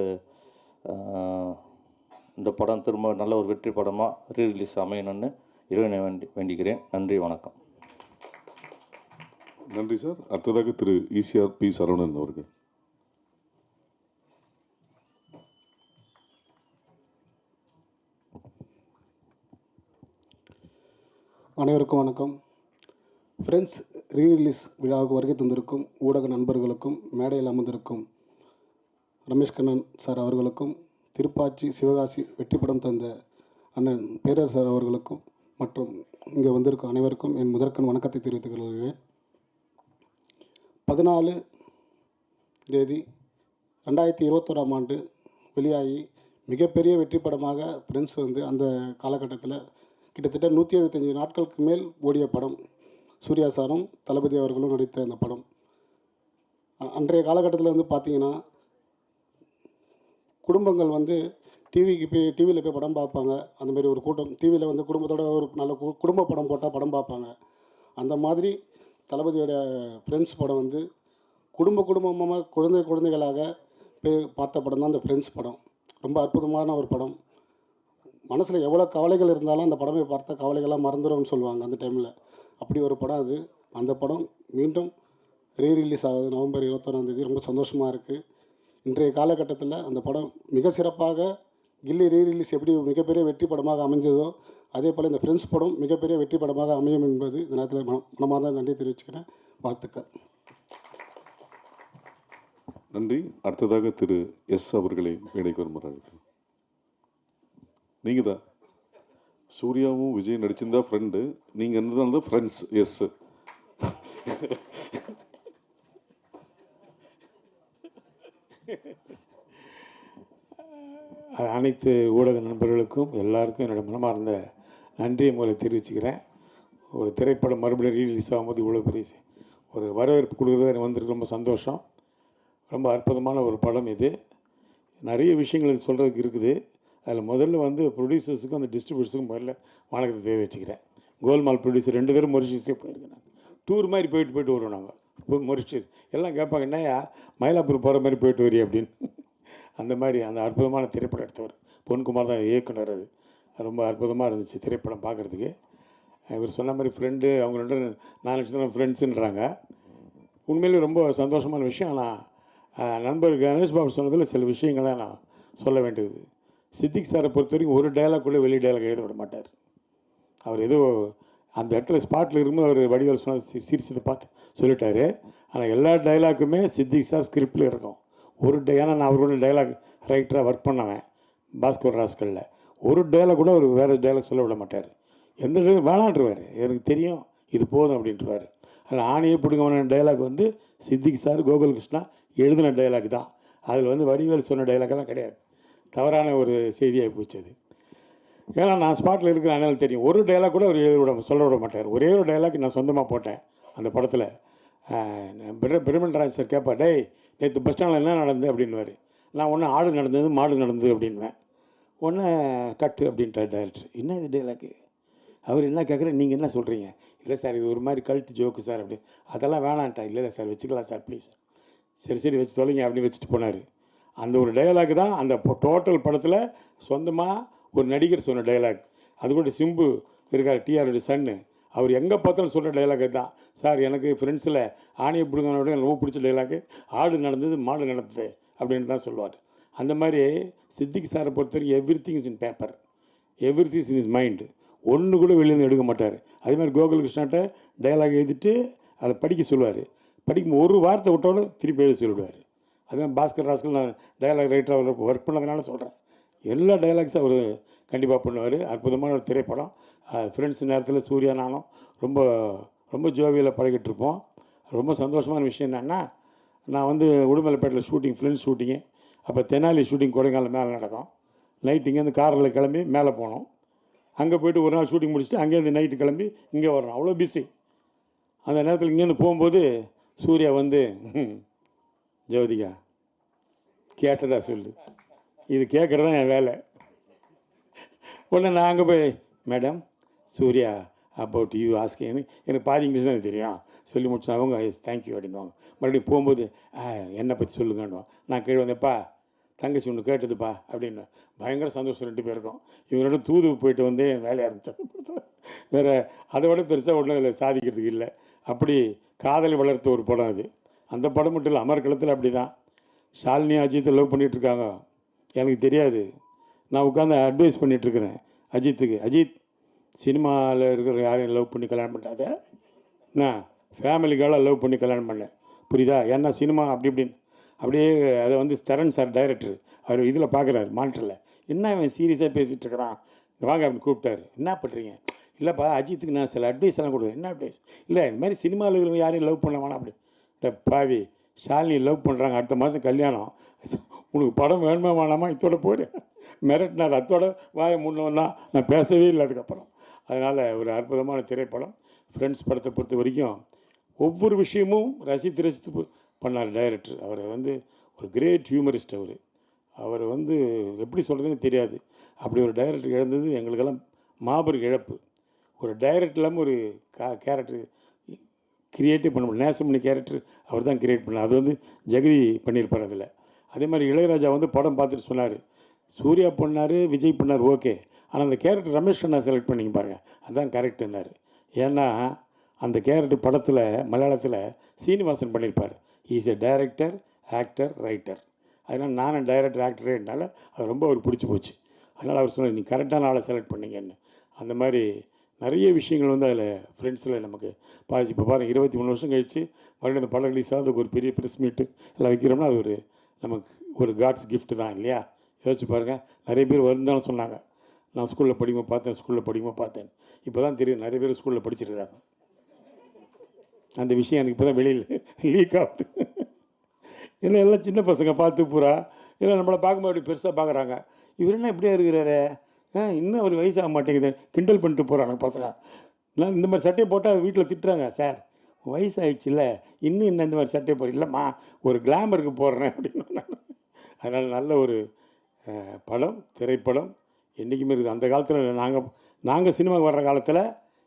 இந்த படம் திரும்ப நல்ல ஒரு வெற்றி படமாக ரீரிலீஸ் அமையணும்னு இறைவனை வேண்டிக்கிறேன். நன்றி, வணக்கம். நன்றி சார். அடுத்ததாக திரு ஈசிஆர் பி சரவணன் அவர்கள். அனைவருக்கும் வணக்கம். ஃப்ரெண்ட்ஸ் ரீரிலீஸ் விழாவுக்கு வருகை தந்திருக்கும் ஊடக நண்பர்களுக்கும், மேடையில் அமர்ந்திருக்கும் ரமேஷ் கண்ணன் சார் அவர்களுக்கும், திருப்பாச்சி சிவகாசி வெற்றி படம் தந்த அண்ணன் பேரர் சார் அவர்களுக்கும் மற்றும் இங்கே வந்திருக்கும் அனைவருக்கும் என் முதற்கண் வணக்கத்தை தெரிவித்துக் கொள்கிறேன். 14 தேதி 2021ஆம் ஆண்டு வெளியாகி மிகப்பெரிய வெற்றி படமாக ஃப்ரெண்ட்ஸ் அந்த காலகட்டத்தில் கிட்டத்தட்ட 175 நாட்களுக்கு மேல் ஓடிய படம். சூர்யா சாரும் தளபதி அவர்களும் நடித்த அந்த படம். அன்றைய காலகட்டத்தில் பார்த்தீங்கன்னா குடும்பங்கள் டிவியில் போய் படம் பார்ப்பாங்க. அந்தமாரி ஒரு கூட்டம் டிவியில் குடும்பத்தோட ஒரு நல்ல குடும்ப படம் போட்டால் படம் பார்ப்பாங்க. அந்த மாதிரி தளபதியோட ஃப்ரெண்ட்ஸ் படம் குடும்பமாக குழந்தைகளாக போய் பார்த்த படம் தான் அந்த ஃப்ரெண்ட்ஸ் படம். ரொம்ப அற்புதமான ஒரு படம். மனசில் எவ்வளோ கவலைகள் இருந்தாலும் அந்த படமே பார்த்தா கவலைகள்லாம் மறந்துடும்னு சொல்லுவாங்க அந்த டைமில். அப்படி ஒரு படம் அது. அந்த படம் மீண்டும் ரீரிலீஸ் ஆகுது நவம்பர் 21ஆம் தேதி. ரொம்ப சந்தோஷமாக இருக்குது. இன்றைய காலகட்டத்தில் அந்த படம் மிக சிறப்பாக கில்லி ரீரிலீஸ் எப்படி மிகப்பெரிய வெற்றி படமாக அமைஞ்சதோ அதே போல் இந்த ஃப்ரெண்ட்ஸ் படம் மிகப்பெரிய வெற்றி படமாக அமையும் என்பது இந்த நேரத்தில் மனமார்ந்த நன்றி தெரிவிச்சுக்கிறேன். வாழ்த்துக்கள். நன்றி. அடுத்ததாக திரு எஸ் அவர்களை மேடைக்கு வருமாறு. நீங்கள் தான் சூர்யாவும் விஜய் நடிச்சிருந்தா ஃப்ரெண்டு, நீங்கள் இருந்ததால தான் ஃப்ரெண்ட்ஸ். எஸ் அனைத்து ஊடக நண்பர்களுக்கும் எல்லாருக்கும் என்னோடய மனமார்ந்த நன்றியை மூலம் தெரிவிச்சுக்கிறேன். ஒரு திரைப்படம் மறுபடியும் ரீலீஸ் ஆகும்போது இவ்வளோ பெரிய ஒரு வரவேற்பு கொடுக்குறது எனக்கு வந்துருக்கு. ரொம்ப சந்தோஷம். ரொம்ப அற்புதமான ஒரு படம் இது. நிறைய விஷயங்கள் சொல்கிறதுக்கு இருக்குது. அதில் முதல்ல ப்ரொடியூசர்ஸுக்கும் அந்த டிஸ்ட்ரிபியூட்டர்ஸுக்கும் முதல்ல வணக்கத்தை தெரிவிச்சுக்கிறேன். கோல்மால் ப்ரொடியூசர் 2 பேரும் மொரிஷியஸே போயிருக்கேன். நான் டூர் மாதிரி போயிட்டு வருவோம். நாங்கள் மொரிஷியஸ் எல்லாம் கேட்பாங்க, என்னையா மயிலாப்பூர் போகிற மாதிரி போயிட்டு வரி அப்படின்னு. அந்த மாதிரி அந்த அற்புதமான திரைப்படம் எடுத்தவர் பொன்குமார் தான் இயக்குனர். அது ரொம்ப அற்புதமாக இருந்துச்சு திரைப்படம் பார்க்குறதுக்கு. இவர் சொன்ன மாதிரி ஃப்ரெண்டு, அவங்க 2 4 லட்சம் ஃப்ரெண்ட்ஸுன்றாங்க. உண்மையிலே ரொம்ப சந்தோஷமான விஷயம். ஆனால் நண்பர் கணேஷ் பாபு சொன்னதில் சில விஷயங்களை நான் சொல்ல வேண்டியது. சித்திக் சாரை பொறுத்த வரைக்கும் ஒரு டைலாக் கூட வெளி டைலாக் எழுத விட மாட்டார். அவர் ஏதோ அந்த இடத்துல ஸ்பாட்டில் இருக்கும்போது அவர் வடிவேல் சொன்ன சிரிச்சதை பார்த்து சொல்லிட்டாரு. ஆனால் எல்லா டைலாக்குமே சித்திக் சார் ஸ்கிரிப்டில் இருக்கும். ஏன்னா நான் அவரோட டைலாக் ரைட்டராக ஒர்க் பண்ணவேன் பாஸ்கர் ராஸ்கலில். ஒரு டைலாக் கூட அவர் வேறு டைலாக் சொல்ல விட மாட்டார். எந்த டைலாக் வேணான்றவார். எனக்கு தெரியும் இது போதும் அப்படின்றவார். அதில் ஆணையே பிடுங்கமான டைலாக் சித்திக் சார் கோகுல்கிருஷ்ணா எழுதின டைலாக் தான். அதில் வடிவேல் சொன்ன டைலாக்கெல்லாம் கிடையாது. தவறான ஒரு செய்தியாக போச்சு அது. ஏன்னா நான் ஸ்பாட்டில் இருக்கிற அதனால தெரியும். ஒரு டைலாக் கூட அவர் சொல்ல விட மாட்டார். ஒரே ஒரு டைலாக் நான் சொந்தமாக போட்டேன் அந்த படத்தில். பிரமன்ராஜ் சார் கேட்பா, டேய் நேற்று பஸ் ஸ்டாண்டில் என்ன நடந்தது அப்படின்வார். நான் ஒன்று ஆடு நடந்தது மாடு நடந்தது அப்படின்வேன். ஒன்று கட்டு அப்படின்ட்டார் டைரக்டர். என்ன இது டைலாக்கு? அவர் என்ன கேட்குறேன், நீங்கள் என்ன சொல்கிறீங்க? இல்லை சார் இது ஒரு மாதிரி கல்ட்டு ஜோக்கு சார் அப்படி. அதெல்லாம் வேணான்ட்டா. இல்லை சார் வச்சுக்கலாம் சார் ப்ளீஸ். சரி வச்சு தொலைங்க அப்படின்னு வச்சுட்டு போனார். அந்த ஒரு டைலாக் தான் அந்த டோட்டல் படத்தில் சொந்தமாக ஒரு நடிகர் சொன்ன டைலாக். அது கூட சிம்பு இருக்கார், டிஆரோட சன்னு, அவர் எங்கே பார்த்தாலும் சொல்கிற டைலாக் தான். சார் எனக்கு ஃப்ரெண்ட்ஸில் ஆணையை பிடுங்கனோட எனக்கு ரொம்ப பிடிச்ச டைலாக்கு ஆடு நடந்தது மாடு நடந்தது அப்படின்னு தான் சொல்லுவார். அந்த மாதிரி சித்திக் சாரை பொறுத்த வரைக்கும் every thing is in paper, every thing in is mind. ஒன்று கூட வெளியிலேருந்து எடுக்க மாட்டார். அதே மாதிரி கோகுல்கிருஷ்ணாட்ட டைலாக் எழுதிட்டு அதை படிக்க சொல்லுவார். படிக்கும் ஒரு வார்த்தை விட்டோட திருப்பி எழுதி சொல்லிவிடுவார். அதுமாதிரி பாஸ்கர் ராஸ்கல் நான் டைலாக் ரைட்டராக ஒர்க் பண்ணதுனால சொல்கிறேன். எல்லா டைலாக்ஸும் அவர் கண்டிப்பாக பண்ணுவார். அற்புதமான ஒரு திரைப்படம். ஃப்ரெண்ட்ஸ் நேரத்தில் சூர்யா நானும் ரொம்ப ரொம்ப ஜோவியில் பழகிட்டு இருப்போம். ரொம்ப சந்தோஷமான விஷயம் என்னென்னா, நான் உடுமலைப்பேட்டையில் ஷூட்டிங், ஃப்ரெண்ட்ஸ் ஷூட்டிங்கு. அப்போ தெனாலி ஷூட்டிங் கொடைக்கானல் மேலே நடக்கும். நைட்டு இங்கேருந்து காரில் கிளம்பி மேலே போனோம். அங்கே போய்ட்டு ஒரு நாள் ஷூட்டிங் முடிச்சுட்டு அங்கேருந்து நைட்டு கிளம்பி இங்கே வரணும். அவ்வளோ பிஸி. அந்த நேரத்தில் இங்கேருந்து போகும்போது சூர்யா ஜோதிகா கேட்டதா சொல்லு, இது கேட்குறது தான் என் வேலை. உடனே நான் அங்கே போய், madam Surya about you asking, எனக்கு பாதி இங்கிலீஷ் தான் தெரியும் சொல்லி முடிச்சா அவங்க எஸ் தேங்க்யூ அப்படின்வாங்க. மறுபடியும் போகும்போது என்னை பற்றி சொல்லுங்கன்னுவோம். நான் கீழே வந்தேப்பா தங்கச்சி ஒன்று கேட்டதுப்பா அப்படின்னு பயங்கர சந்தோஷம் 2 பேருக்கும். இவங்களோட தூது போயிட்டு வந்து வேலையை ஆரம்பித்தேன். வேறு அதை விட பெருசாக ஒன்றும் அதில் சாதிக்கிறதுக்கு இல்லை. அப்படி காதலை வளர்த்த ஒரு படம் அது. அந்த படம் மட்டும் இல்லை, அமர்க்களத்தில் அப்படி தான். ஷாலினி அஜித்தை லவ் பண்ணிகிட்ருக்காங்க, எனக்கு தெரியாது. நான் உட்காந்து அட்வைஸ் பண்ணிகிட்ருக்கிறேன் அஜித்துக்கு. அஜித், சினிமாவில் இருக்கிற யாரையும் லவ் பண்ணி கல்யாணம் பண்ணாத, நான் ஃபேமிலிக்காக லவ் பண்ணி கல்யாணம் பண்ணேன், புரியுதா? ஏன்னா சினிமா அப்படி இப்படின்னு அப்படியே அதை வந்து ஸ்டரன் சார் டைரக்டர் அவர் இதில் பார்க்குறாரு மானிட்டரில். என்ன இவன் சீரியஸாக பேசிகிட்டு இருக்கிறான், வாங்க அப்படின்னு கூப்பிட்டாரு. என்ன பண்ணுறீங்க? இல்லைப்பா அஜித்துக்கு நான் சில அட்வைஸ் எல்லாம் கொடுவேன். என்ன அட்வைஸ்? இல்லை இந்த மாதிரி சினிமாவில் இருக்கிற யாரையும் லவ் பண்ண வேணாம் அப்படி. பாவி, ஷாலினி லவ் பண்ணுறாங்க, அடுத்த மாதம் கல்யாணம், உனக்கு படம் வேணுமா வேணாமா, இதோட போயிடு மிரட்டினார். அத்தோட வாயை முன்னோன்னா நான் பேசவே இல்லை அதுக்கப்புறம். அதனால் ஒரு அற்புதமான திரைப்படம். ஃப்ரெண்ட்ஸ் படத்தை பொறுத்த வரைக்கும் ஒவ்வொரு விஷயமும் ரசித்து ரசித்து பண்ணார் டைரக்டர். அவர் வந்து ஒரு கிரேட் ஹியூமரிஸ்ட். அவர் வந்து எப்படி சொல்கிறதுன்னு தெரியாது. அப்படி ஒரு டைரக்டர் இழந்தது எங்களுக்கெல்லாம் மாபெரும் இழப்பு. ஒரு டைரக்டர் இல்லாமல் ஒரு கேரக்டர் கிரியேட்டிவ் பண்ண முடியும். நேசமணி கேரக்டர் அவர் தான் கிரியேட் பண்ணார். அது வந்து ஜெகதி பண்ணியிருப்பார் அதில். அதே மாதிரி இளையராஜா வந்து படம் பார்த்துட்டு சொன்னார், சூர்யா பண்ணார், விஜய் பண்ணார், ஓகே, ஆனால் அந்த கேரக்டர் ரமேஷ் கண்ணா செலக்ட் பண்ணிங்க பாருங்கள், அதுதான் கரெக்டுன்னாரு. ஏன்னா அந்த கேரக்டர் படத்தில் மலையாளத்தில் சீனிவாசன் பண்ணியிருப்பார். Is a director, actor, writer. அதனால் நானும் டைரக்டர் ஆக்டரேனால அது ரொம்ப அவர் பிடிச்சி போச்சு. அதனால் அவர் சொன்னார், நீ கரெக்டான ஆளை செலக்ட் பண்ணிங்கன்னு. அந்த மாதிரி நிறைய விஷயங்கள் வந்து அதில் ஃப்ரெண்ட்ஸில் நமக்கு பாதிச்சு. இப்போ பாருங்கள், 23 வருஷம் கழித்து மறுபடியும் அந்த படம் ரிலீஸ் ஆகுது, ஒரு பெரிய ப்ரெஸ் மீட்டு எல்லாம் வைக்கிறோம்னா அது ஒரு நமக்கு ஒரு காட்ஸ் கிஃப்ட் தான் இல்லையா? யோசிச்சு பாருங்கள். நிறைய பேர் வருந்தாலும் சொன்னாங்க, நான் ஸ்கூலில் படிக்கும்போது பார்த்தேன். இப்போ தான் தெரியும் நிறைய பேர் ஸ்கூலில் படிச்சிருக்கிறாங்க. அந்த விஷயம் எனக்கு இப்போ தான் வெளியில் லீக் ஆகுது. ஏன்னா எல்லாம் சின்ன பசங்க பார்த்து பூரா இல்லை நம்மளை பார்க்கும்போது அப்படி பெருசாக பார்க்குறாங்க. இவர் என்ன இப்படியா இருக்கிறாரு, இன்னும் அவர் வயசாக மாட்டேங்குது, கிண்டல் பண்ணிட்டு போகிறாங்க பசங்க. நான் இந்த மாதிரி சட்டையை போட்டால் வீட்டில் திட்டுறாங்க, சார் வயசாகிடுச்சு இல்லை, இன்னும் இந்த மாதிரி சட்டையை போடுற, இல்லைம்மா ஒரு கிளாமருக்கு போடுறேன் அப்படின்னு. அதனால் நல்ல ஒரு படம், திரைப்படம் என்றைக்குமே இருக்குது. அந்த காலத்தில் நாங்கள் சினிமாவுக்கு வர்ற காலத்தில்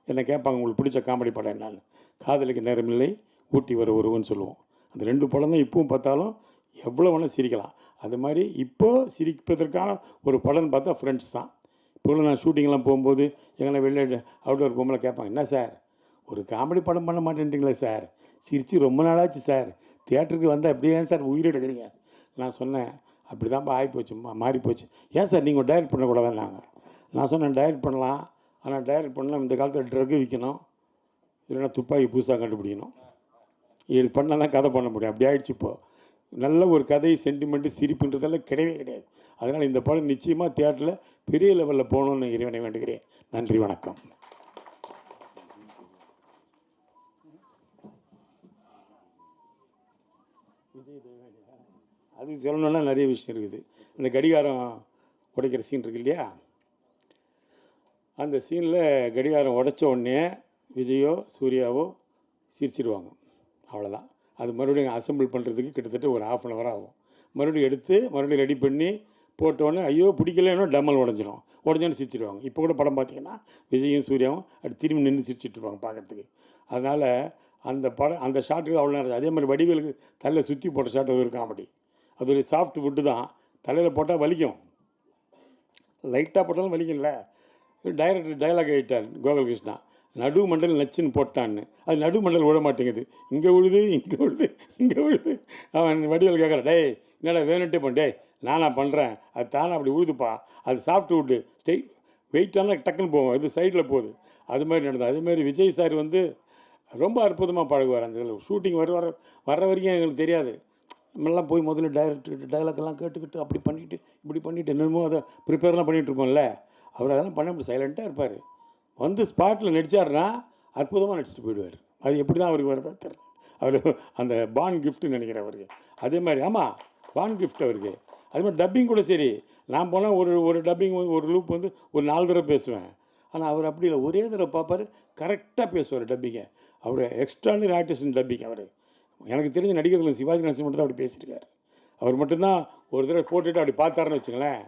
என்னை கேட்பாங்க, உங்களுக்கு பிடிச்ச காமெடி படம் என்னான்னு. காதலுக்கு நேரமில்லை, ஊட்டி வர ஒருவன்னு சொல்லுவோம். அந்த 2 படம் தான் இப்பவும் பார்த்தாலும் எவ்வளோ வேணால் சிரிக்கலாம். அது மாதிரி இப்போது சிரிப்பதற்கான ஒரு படம்னு பார்த்தா ஃப்ரெண்ட்ஸ் தான். இப்போ நான் ஷூட்டிங்லாம் போகும்போது எங்கன்னா வெளியே அவுட்டோர் போகும்போது கேட்பாங்க, என்ன சார் ஒரு காமெடி படம் பண்ண மாட்டேன்றீங்களே சார், சிரித்து ரொம்ப நாளாச்சு சார், தியேட்டருக்கு வந்தால் அப்படியே சார் உயிர் எடுக்கிறீங்க. நான் சொன்னேன், அப்படி தான்ப்பா ஆகிப்போச்சு, மாறி போச்சு. ஏன் சார் நீங்கள் டைரக்ட் பண்ணக்கூடாதுன்னாங்க. நான் சொன்னேன், டைரக்ட் பண்ணலாம், ஆனால் டைரக்ட் பண்ணலாம் இந்த காலத்தில் ட்ரக்கு விற்கணும், இல்லைன்னா துப்பாக்கி புதுசாக கண்டுபிடிக்கணும், இது பண்ணால் தான் கதை பண்ண முடியும். அப்படி ஆகிடுச்சு. இப்போது நல்ல ஒரு கதை, சென்டிமெண்ட்டு, சிரிப்புன்றதெல்லாம் கிடையவே கிடையாது. அதனால் இந்த படம் நிச்சயமாக தியேட்டரில் பெரிய லெவலில் போகணுன்னு இறைவனை வேண்டுகிறேன். நன்றி, வணக்கம். அது சொல்லணுன்னா நிறைய விஷயம் இருக்குது. இந்த கடிகாரம் உடைக்கிற சீன் இருக்கு இல்லையா, அந்த சீனில் கடிகாரம் உடைச்ச உடனே விஜயோ சூர்யாவோ சிரிச்சிடுவாங்க, அவ்வளோதான். அது மறுபடியும் அசம்பிள் பண்ணுறதுக்கு கிட்டத்தட்ட ஒரு 1/2 hour ஆகும். மறுபடியும் எடுத்து மறுபடியும் ரெடி பண்ணி போட்டோன்னே ஐயோ பிடிக்கலன்னா டம்மல் உடஞ்சோன்னு சிரிச்சிடுவாங்க. இப்போ கூட படம் பார்த்தீங்கன்னா விஜயும் சூர்யாவும் அப்படி திரும்பி நின்று சிரிச்சிட்டு இருப்பாங்க பார்க்குறதுக்கு. அதனால் அந்த படம் அந்த ஷாட்டுக்கு அவ்வளோ நேரம். அதே மாதிரி வடிவேலுக்கு தலையில் சுற்றி போட்ட ஷாட் ஒரு காமெடி. அது ஒரு சாஃப்ட் வுட்டு தான், தலையில் போட்டால் வலிக்கும், லைட்டாக போட்டாலும் வலிக்கும்ல. டைரக்டர் டைலாக் ஆகிட்டார் கோகுல்கிருஷ்ணா, நடு மண்டல் நச்சுன்னு போட்டான்னு. அது நடு மண்டல் விட மாட்டேங்குது, இங்கே விழுது. அவன் வடிவேல் கேட்குறான், டேய் என்னடா வேணுன்ட்டே டேய் நானா பண்ணுறேன், அது தானே அப்படி உழுதுப்பா, அது சாஃப்ட் வுட்டு, ஸ்டெயிட் வெயிட்டான டக்குன்னு போவோம், இது சைடில் போகுது. அது மாதிரி நடந்தது. அதேமாதிரி விஜய் சார் வந்து ரொம்ப அற்புதமாக பழகுவார். அந்த இதில் ஷூட்டிங் வர்ற வரைக்கும் எங்களுக்கு தெரியாது. நம்மளாம் போய் முதல்ல டைலாக்கெல்லாம் கேட்டுக்கிட்டு அப்படி பண்ணிவிட்டு இப்படி பண்ணிவிட்டு என்னமோ அதை ப்ரிப்பேர்லாம் பண்ணிகிட்ருப்போம்ல. அவர் அதெல்லாம் பண்ண முடியும், சைலண்ட்டாக இருப்பார். வந்து ஸ்பாட்டில் நடித்தார்னா அற்புதமாக நடிச்சுட்டு போயிடுவார். அது எப்படி தான் அவருக்கு வரதா தெரியல. அவர் அந்த பான் கிஃப்ட்டுன்னு நினைக்கிறேன் அவருக்கு. அதே மாதிரி ஆமாம், பான் கிஃப்ட் அவருக்கு. அதே மாதிரி டப்பிங் கூட சரி, நான் போனால் ஒரு டப்பிங் வந்து ஒரு லூப் வந்து ஒரு 4 தடவை பேசுவேன். ஆனால் அவர் அப்படி இல்லை, ஒரே தடவை பார்ப்பார், கரெக்டாக பேசுவார் டப்பிங்கை. அவர் எக்ஸ்ட்ரானரி ஆர்டிஸ்ட் டப்பிங். அவர் எனக்கு தெரிஞ்ச நடிகர்கள் சிவாஜி கணேசன் மட்டும் தான் அப்படி பேசியிருக்காரு. அவர் மட்டும்தான் ஒரு தடவை போட்டுட்டு அப்படி பார்த்தாருன்னு வச்சுங்களேன்,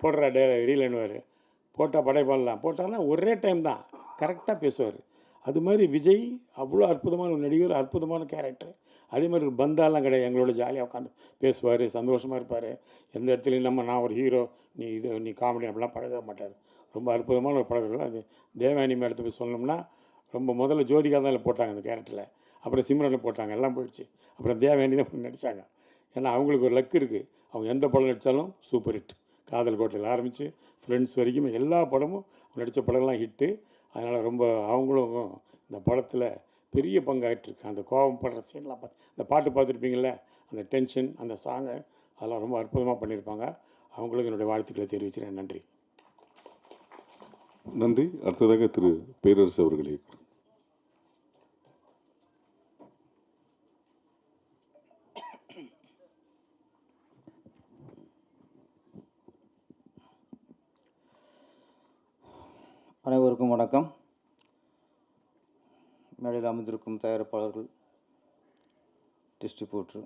போடுறா ரீலைன்வார், போட்டால் படை பண்ணலாம் போட்டார்னா ஒரே டைம் தான் கரெக்டாக பேசுவார். அது மாதிரி விஜய் அவ்வளோ அற்புதமான ஒரு நடிகர், அற்புதமான கேரக்டர். அதே மாதிரி ஒரு பந்தாலாம் கிடையாது. எங்களோட ஜாலியாக உட்காந்து பேசுவார், சந்தோஷமாக இருப்பார். எந்த இடத்துலையும் நான் ஒரு ஹீரோ, நீ காமெடி அப்படிலாம் பழக மாட்டார். ரொம்ப அற்புதமான ஒரு பழக்கம். அது தேவயானி மேடத்தை போய் சொல்லணும்னா, ரொம்ப முதல்ல ஜோதிகா தான் போட்டாங்க அந்த கேரக்டரில், அப்புறம் சிம்ரனில் போட்டாங்க, எல்லாம் போயிடுச்சு. அப்புறம் தேவயானி தான் நடித்தாங்க. ஏன்னா அவங்களுக்கு ஒரு லக் இருக்குது. அவங்க எந்த படம் நடித்தாலும் சூப்பர் ஹிட். காதல் கோட்டையில் ஆரம்பித்து ஃப்ரெண்ட்ஸ் வரைக்கும் எல்லா படமும் நடித்த படம்லாம் ஹிட்டு. அதனால் ரொம்ப அவங்களும் இந்த படத்தில் பெரிய பங்காயிட்டிருக்கு. அந்த கோபம் படுற சீன்லாம் இந்த பாட்டு பார்த்துருப்பீங்கள, அந்த டென்ஷன், அந்த சாங்கை, அதெல்லாம் ரொம்ப அற்புதமாக பண்ணியிருப்பாங்க. அவங்களுக்கு என்னுடைய வாழ்த்துக்களை தெரிவிக்கிறேன். நன்றி. நன்றி. அடுத்ததாக திரு பேரரசு அவர்களே. அனைவருக்கும் வணக்கம். மேடையில் அமர்ந்திருக்கும் தயாரிப்பாளர்கள், டிஸ்ட்ரிபியூட்டர்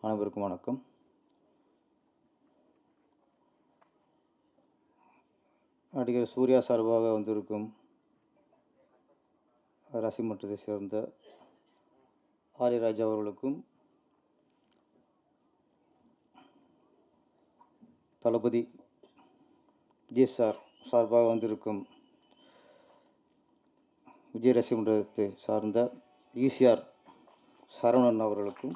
அனைவருக்கும் வணக்கம். நடிகர் சூர்யா சார்பாக வந்திருக்கும் ரசிமன்றத்தை சேர்ந்த ஆரியராஜா அவர்களுக்கும், தளபதி விஜய் சார்பாக வந்திருக்கும் விஜய் ரசிமன்றத்தை சார்ந்த ஈசிஆர் சரவணன் அவர்களுக்கும்,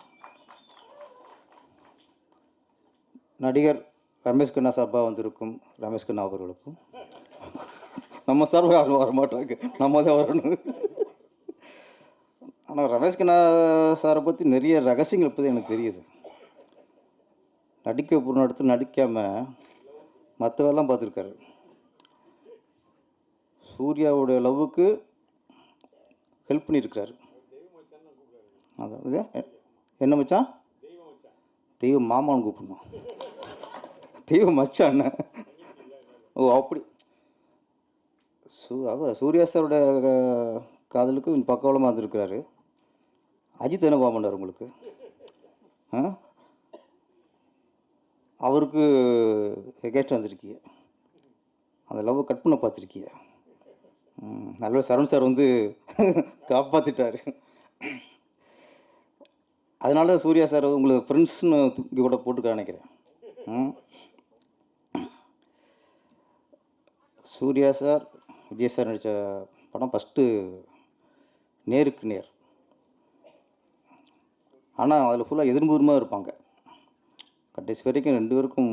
நடிகர் ரமேஷ் கண்ணா சார்பாக வந்திருக்கும் ரமேஷ் கண்ணா அவர்களுக்கும், நம்ம சார்பாக யாரும் வரமாட்டாங்க, நம்ம தான் வரணும். ஆனால் ரமேஷ் கண்ணா சாரை பற்றி நிறைய ரகசியங்கள் இப்போ தான் எனக்கு தெரியுது. நடிக்க போன இடத்துல நடிக்காமல் மற்றவெல்லாம் பார்த்துருக்காரு. சூர்யாவுடைய லவ்வுக்கு ஹெல்ப் பண்ணியிருக்கிறாரு. அதாவது என்ன மச்சான், தெய்வ மாமான்னு கூப்பிடணும், தெய்வ மச்சான். ஓ அப்படி. அவர் சூர்யா சாரோட காதலுக்கு பக்கவலமாக இருந்திருக்கிறாரு. அஜித் என்ன போக மாட்டார் உங்களுக்கு? அவருக்கு எகேஸ்ட் வந்திருக்கீங்க, அந்த லவ்வை கட் பண்ண பார்த்துருக்கீங்க. நல்ல சரவண் சார் வந்து காப்பாற்றிட்டார். அதனால தான் சூர்யா சார் உங்களுக்கு ஃப்ரெண்ட்ஸ்னு தூக்கி கூட போட்டுக்க நினைக்கிறேன். சூர்யா சார் விஜய் சார் நடித்த படம் ஃபஸ்ட்டு நேருக்கு நேர். ஆனால் அதில் ஃபுல்லாக எதிர்முகமாக இருப்பாங்க. கடைசி வரைக்கும் ரெண்டு பேருக்கும்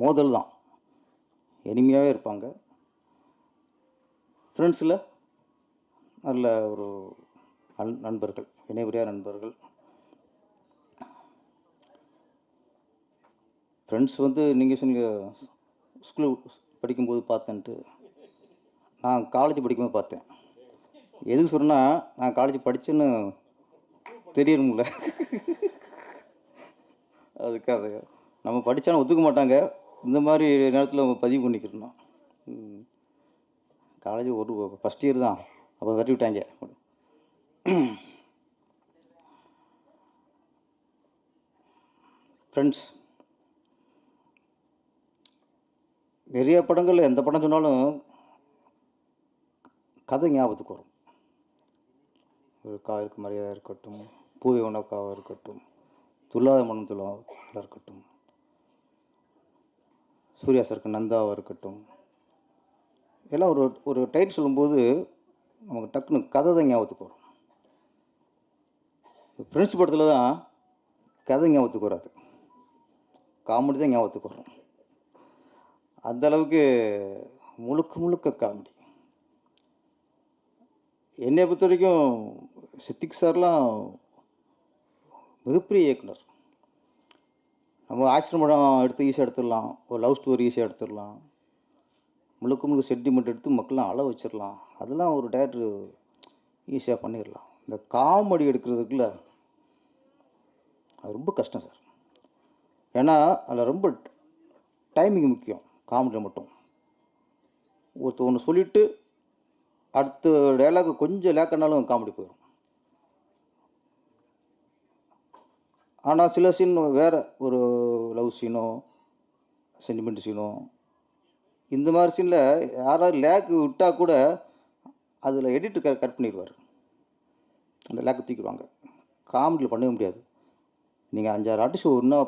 மோதல் தான், எளிமையாகவே இருப்பாங்க. ஃப்ரெண்ட்ஸில் நல்ல ஒரு நண்பர்கள், இணைபிரியாத நண்பர்கள். ஃப்ரெண்ட்ஸ் வந்து நீங்கள் சொன்னீங்க ஸ்கூல் படிக்கும்போது பார்த்தேன்ட்டு. நான் காலேஜ் படிக்கும்போது பார்த்தேன். எதுக்கு சொன்னால், நான் காலேஜ் படித்தேன்னு தெரியணும்ல. அதுக்காக நம்ம படித்தாலும் ஒத்துக்க மாட்டாங்க, இந்த மாதிரி நேரத்தில் நம்ம பதிவு பண்ணிக்கிறோம். காலேஜ் ஒரு ஃபஸ்ட் இயர் தான், அப்போ விரட்டி விட்டாங்க. ஃப்ரெண்ட்ஸ் நிறைய படங்கள், எந்த படம் சொன்னாலும் கதை ஞாபகத்துக்கு வரும். ஒரு காதலுக்கு மரியாதை இருக்கட்டும், பூவை உனக்காக இருக்கட்டும், துல்லாத மனம் துல்லாக இருக்கட்டும், சூர்யா சாருக்கு நந்தாவாக இருக்கட்டும், எல்லாம் ஒரு டைட்டில் சொல்லும்போது நமக்கு டக்குன்னு கதை தான் ஞாபகத்துக்கு வரும். ஃப்ரெண்ட்ஸ் படத்தில் தான் கதை ஞாபகத்துக்கு வராது, காமெடி தான் ஞாபகத்துக்கு வரும். அந்தளவுக்கு முழுக்க முழுக்க காமெடி. என்னை பொறுத்த வரைக்கும் சித்திக் சார்லாம் மிகப்பெரிய இயக்குனர். நம்ம ஆக்ஷன் படம் எடுத்து ஈஸியாக எடுத்துடலாம், ஒரு லவ் ஸ்டோரி ஈஸியாக எடுத்துடலாம், முழுக்க முழுக்க சென்டிமெண்ட் எடுத்து மக்கள்லாம் அழ வச்சிடலாம். அதெல்லாம் ஒரு டேரக்டர் ஈஸியாக பண்ணிடலாம். இந்த காமெடி எடுக்கிறதுக்குள்ள அது ரொம்ப கஷ்டம் சார். ஏன்னா அதில் ரொம்ப டைமிங் முக்கியம். காமெடி மட்டும் ஒன்று சொல்லிவிட்டு அடுத்த டைலாக் கொஞ்சம் லேக்கனாலும் காமெடி போயிடும். ஆனால் சில சீன் வேறு, ஒரு லவ் சீனோ சென்டிமெண்ட் சீனோ, இந்த மாதிரி சீனில் யாராவது லேக் விட்டால் கூட அதில் எடிட்டர் கட் பண்ணிடுவார். அந்த லேக்கை தூக்கிடுவாங்க. காமெடியில் பண்ணவே முடியாது. நீங்கள் 5-6 ஆர்டிஸ்ட் ஒன்றா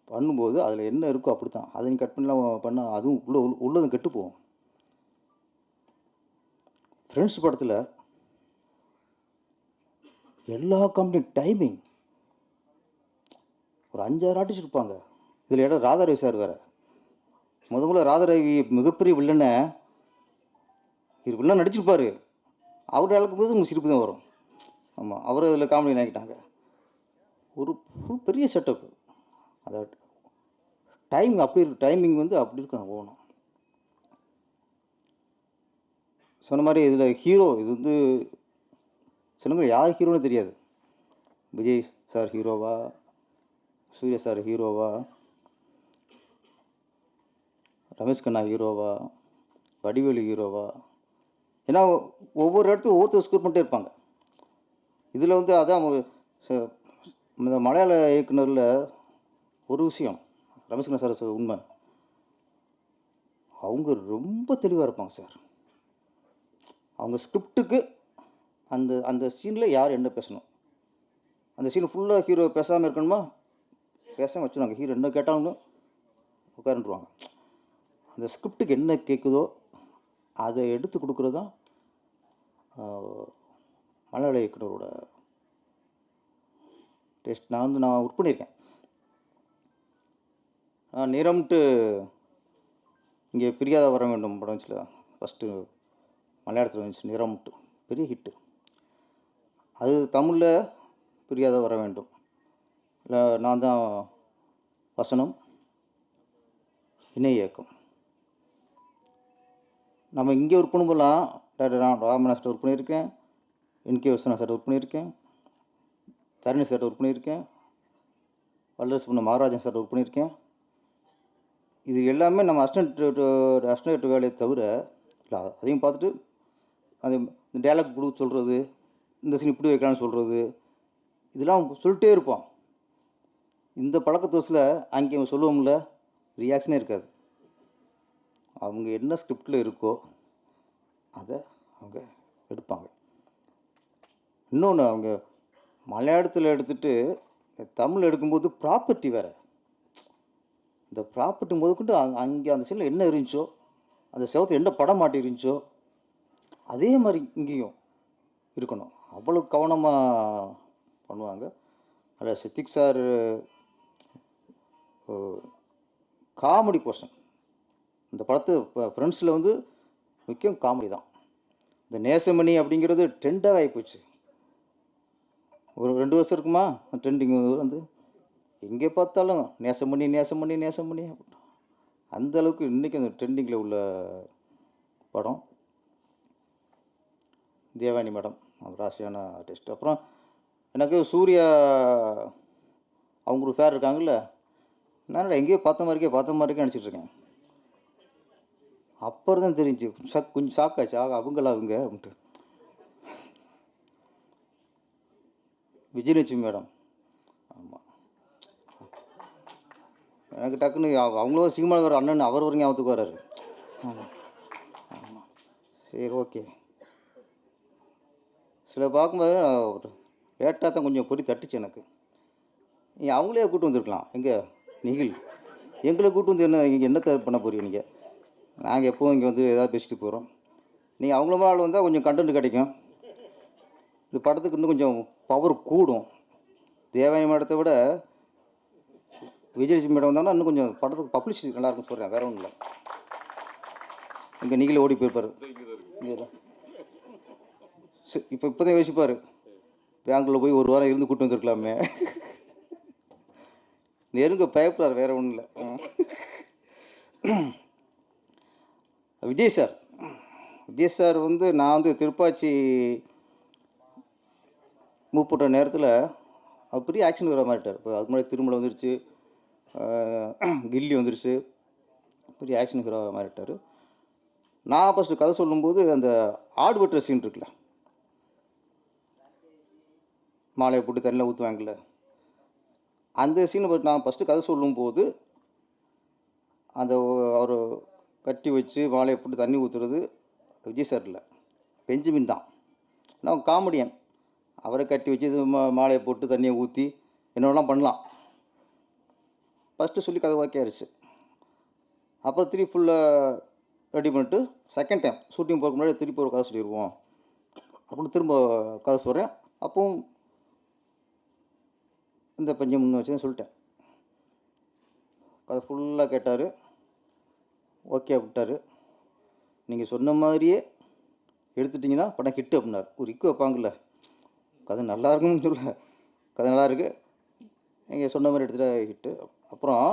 பண்ணும்போது அதில் என்ன இருக்கோ அப்படி தான். அதை நீங்கள் கட் பண்ணலாம் பண்ணால் அதுவும் உள்ளதும் கெட்டு போகும். ஃப்ரெண்ட்ஸ் படத்தில் எல்லா காமெடியும் டைமிங் ஒரு 5-6 ஆர்டிஸ்ட் இருப்பாங்க. இதில் இடம் ராதாரவி சார் வேறு. முதல்ல ராதாரவி மிகப்பெரிய வில்லனை வில்லன் நடிச்சிருப்பார். அவர் இழக்கும்போது உங்களுக்கு சிரிப்பு தான் வரும். ஆமாம், அவர் அதில் காமெடி ஆகிட்டாங்க. ஒரு பெரிய செட்டப். அதை டைமிங் அப்படி இருக்கு. டைமிங் வந்து அப்படி இருக்கும் போகணும். சொன்ன மாதிரி இதில் ஹீரோ இது வந்து சொல்லுங்க, யார் ஹீரோன்னு தெரியாது. விஜய் சார் ஹீரோவா, சூர்யா சார் ஹீரோவா, ரமேஷ் கண்ணா ஹீரோவா, வடிவேலு ஹீரோவா? ஏன்னா ஒவ்வொரு இடத்துக்கும் ஒவ்வொருத்தர் ஸ்கோர் பண்ணிட்டே இருப்பாங்க. இதில் வந்து அதான் இந்த மலையாள இயக்குனரில் ஒரு விஷயம் ரமேஷ் கண்ணா சார் உண்மை, அவங்க ரொம்ப தெளிவாக இருப்பாங்க சார். அவங்க ஸ்கிரிப்டுக்கு அந்த அந்த சீனில் யார் என்ன பேசணும், அந்த சீன் ஃபுல்லாக ஹீரோ பேசாமல் இருக்கணுமா, பேசாமல் வச்சுருவாங்க. ஹீரோ என்ன கேட்டாலும் உட்காந்துருவாங்க. அந்த ஸ்கிரிப்டுக்கு என்ன கேட்குதோ அதை எடுத்து கொடுக்குறது தான் மலையாள இயக்குனரோட டேஸ்ட். நான் ஒர்க் பண்ணியிருக்கேன். நிறம்ட்டு இங்கே பிரியாத வர வேண்டும் படம் வந்துச்சுல, ஃபஸ்ட்டு மலையாளத்தில் வந்துச்சு நிறம்ட்டு, பெரிய ஹிட்டு. அது தமிழில் பிரியாத வர வேண்டும். இல்லை நான் தான் வசனம், இணை இயக்கம். நம்ம இங்கே ஒர்க் பண்ணும்போதெல்லாம் நான் ராமனா சார் ஒர்க் பண்ணியிருக்கேன், என்கே வசனா சார் ஒர்க் பண்ணியிருக்கேன், தரணி சார் ஒர்க் பண்ணியிருக்கேன், வல்லரசு பண்ண மகாராஜன் சார் ஒர்க் பண்ணியிருக்கேன். இது எல்லாமே நம்ம அசிஸ்டன்ட் வேலையை தவிர இல்லை, அதையும் பார்த்துட்டு அது இந்த டைலாக் கொடுக்க சொல்கிறது, இந்த சீன் இப்படி வைக்கலான்னு சொல்கிறது, இதெல்லாம் சொல்லிட்டே இருப்போம். இந்த பழக்கத்தோசில் அங்கே சொல்லுவோம்ல, ரியாக்ஷனே இருக்காது. அவங்க என்ன ஸ்கிரிப்டில் இருக்கோ அதை அவங்க எடுப்பாங்க. இன்னொன்று, அவங்க மலையாளத்தில் எடுத்துகிட்டு தமிழ் எடுக்கும்போது ப்ராப்பர்ட்டி வேறு. இந்த ப்ராப்பர்ட்டி முதற்கொண்டு அங்கே அந்த சைடில் என்ன இருந்துச்சோ, அந்த செவத்தில் என்ன படம் மாட்டி இருந்துச்சோ அதே மாதிரி இங்கேயும் இருக்கணும். அவ்வளோ கவனமாக பண்ணுவாங்க. அதில் சித்திக் சார் காமெடி பர்சன். இந்த படத்து ஃப்ரெண்ட்ஸில் வந்து முக்கியம் காமெடி தான். இந்த நேசமணி அப்படிங்கிறது ட்ரெண்டாக ஆகிப்போச்சு. ஒரு 2 வருஷம் இருக்குமா ட்ரெண்டிங் வந்து எங்கே பார்த்தாலும் நேசமணி நேசமணி நேசமணி. அந்த அளவுக்கு இன்றைக்கி அந்த ட்ரெண்டிங்கில் உள்ள படம் தேவானி மேடம், ராசியான ஆர்டிஸ்ட். அப்புறம் எனக்கு சூர்யா அவங்க ஒரு ஃபேர் இருக்காங்கல்ல, நான் எங்கேயோ பார்த்த மாதிரிக்கே நினச்சிட்ருக்கேன். அப்புறம் தான் தெரிஞ்சு கொஞ்சம் ஷாக்காச்சு, அவங்களா அவங்க அப்படின்ட்டு. விஜயலட்சுமி மேடம், ஆமாம், எனக்கு டக்குன்னு அவங்களும் சினிமாவில் வர அண்ணன் அவர் வரைக்கும் ஞாபகத்துக்கு வர்றாரு. ஆமாம் ஆமாம், சரி ஓகே. சில பார்க்கும்போது லேட்டாக தான் கொஞ்சம் பொறி தட்டுச்சு எனக்கு. நீங்கள் அவங்களே கூப்பிட்டு வந்திருக்கலாம். எங்கே நிகில் எங்களை கூப்பிட்டு வந்து என்னத்தை பண்ண போறீங்க நீங்கள்? நாங்கள் எப்போவும் இங்கே வந்து ஏதாவது பேசிட்டு போகிறோம். நீங்கள் அவங்கள மாதிரி வந்தால் கொஞ்சம் கண்டென்ட் கிடைக்கும். இந்த படத்துக்கு இன்னும் கொஞ்சம் பவர் கூடும். தேவானி மேடத்தை விட விஜயலட்சுமி மேடம் வந்தாங்கன்னா இன்னும் கொஞ்சம் படத்துக்கு பப்ளிசிட்டி நல்லாயிருக்குன்னு சொல்கிறேன், வேறு ஒன்றும் இல்லை. இங்கே நீங்களே ஓடி போயிருப்பார். இப்போதான் யோசிப்பார், பேங்க்கில் போய் 1 வாரம் இருந்து கூப்பிட்டு வந்துருக்கலாமே. நெருங்க பயப்படுறார், வேறு ஒன்றும் இல்லை. விஜய் சார் வந்து நான் வந்து திருப்பாச்சி மூவ் பண்ணுற நேரத்தில் அவர் பெரிய ஆக்ஷன் வர மாட்டார். இப்போ அதுக்கு முன்னாடி திருமலை வந்துருச்சு, கில்லி வந்துருச்சு, பெரிய ஆக்ஷன் ஹீரோ மாறிட்டார். நான் ஃபஸ்ட்டு கதை சொல்லும்போது அந்த ஆடு வெட்டுற சீன் இருக்குல்ல, மாலையை போட்டு தண்ணியில் ஊற்றுவாங்கல்ல, அந்த சீனை பற்றி நான் ஃபஸ்ட்டு கதை சொல்லும்போது அந்த அவர் கட்டி வச்சு மாலையை போட்டு தண்ணி ஊற்றுறது விஜய் சார் இல்லை, பெஞ்சமின் தான். நான் காமெடியன். அவரை கட்டி வச்சு இது மாலையை போட்டு தண்ணியை ஊற்றி என்னென்னலாம் பண்ணலாம். ஃபஸ்ட்டு சொல்லி கதை ஓகே ஆயிடுச்சு. அப்புறம் திருப்பி ஃபுல்லாக ரெடி பண்ணிட்டு செகண்ட் டைம் ஷூட்டிங் போகிறதுக்கு முன்னாடி திருப்பி ஒரு கதை சொல்லிடுவோம் அப்படின்னு திரும்ப கதை சொல்கிறேன். அப்பவும் இந்த பஞ்சம் முன்ன வச்சு தான் சொல்லிட்டேன். கதை ஃபுல்லாக கேட்டார், ஓகே விட்டார். நீங்கள் சொன்ன மாதிரியே எடுத்துட்டிங்கன்னா படம் ஹிட்டு அப்படின்னார். ஒரு இக்கு வைப்பாங்கள்ல, கதை நல்லா இருக்குன்னு சொல்ல, கதை நல்லா இருக்கு, நீங்கள் சொன்ன மாதிரி எடுத்துகிட்டா ஹிட்டு. அப்புறம்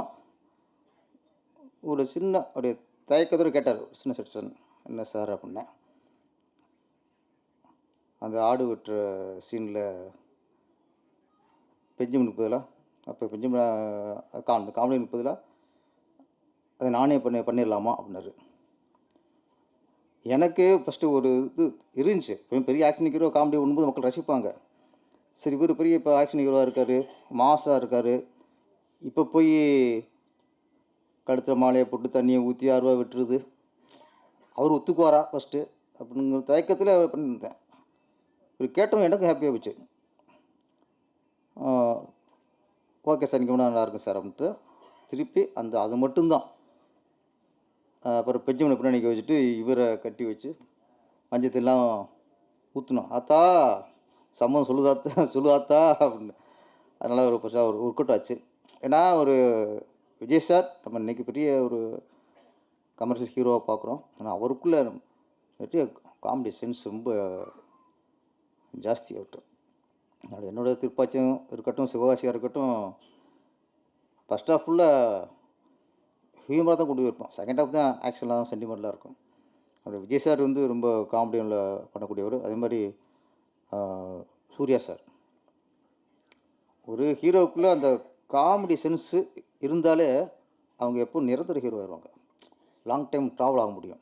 ஒரு சின்ன அப்படியே தயக்கத்தோடு கேட்டார், சின்ன செக்ஷன், என்ன சார் அப்படின்னேன். அந்த ஆடு வெட்டுற சீனில் பெஞ்சமினுக்கு பதிலாக, அப்போ பெஞ்சமின் அந்த காமெடினுக்கு பதிலாக அதை நானே பண்ணிடலாமா அப்படின்னாரு. எனக்கு ஃபஸ்ட்டு ஒரு இது இருந்துச்சு, பெரிய ஆக்ஷன் ஹீரோ காமெடி ஒன்றும்போது மக்கள் ரசிப்பாங்க. சரி இவர் பெரிய இப்போ ஆக்ஷன் ஹீரோவாக இருக்கார், மாஸாக இருக்கார், இப்போ போய் கழுத்தில் மாலையை போட்டு தண்ணியை ஊற்றி 6 ரூபா விட்டுருது, அவர் ஒத்துக்குவாரா ஃபஸ்ட்டு அப்படிங்கிற தயக்கத்தில் பண்ணியிருந்தேன். இவர் கேட்டவங்க எனக்கும் ஹாப்பியாக போச்சு. ஓகே சார், நீங்கள் நல்லா இருக்கும் சார் அப்படின்ட்டு திருப்பி அது மட்டும்தான். அப்புறம் பெஞ்சமினை பின்னாடி வச்சுட்டு இவரை கட்டி வச்சு மஞ்சத்தெல்லாம் ஊற்றணும். ஆத்தா சம்மந்தம் சொல்லுதாத்தா அப்படின்னு. அதனால் ஒரு பெருசாக ஒரு ஒர்க் ஆச்சு. ஏன்னா ஒரு விஜய் சார் நம்ம இன்றைக்கி பெரிய ஒரு கமர்ஷியல் ஹீரோவாக பார்க்குறோம். ஆனால் அவருக்குள்ளே நிறைய காமெடி சென்ஸ் ரொம்ப ஜாஸ்தி அவர்கிட்ட. அது என்னோடய திருப்பாச்சியம் இருக்கட்டும், சிவகாசியாக இருக்கட்டும், ஃபஸ்ட் ஹாஃப் ஃபுல்லாக ஹியூமராக தான் கொண்டு போயிருப்போம். செகண்ட் ஹாஃப் தான் ஆக்ஷன்லாம் சென்டிமெண்ட்லாம் இருக்கும். அவர் விஜய் சார் வந்து ரொம்ப காமெடியில் பண்ணக்கூடியவர். அதே மாதிரி சூர்யா சார், ஒரு ஹீரோவுக்குள்ளே அந்த காமெடி சென்ஸு இருந்தாலே அவங்க எப்போ நிரந்தர ஹீரோ ஆயிடுவாங்க, லாங் டைம் ட்ராவல் ஆக முடியும்.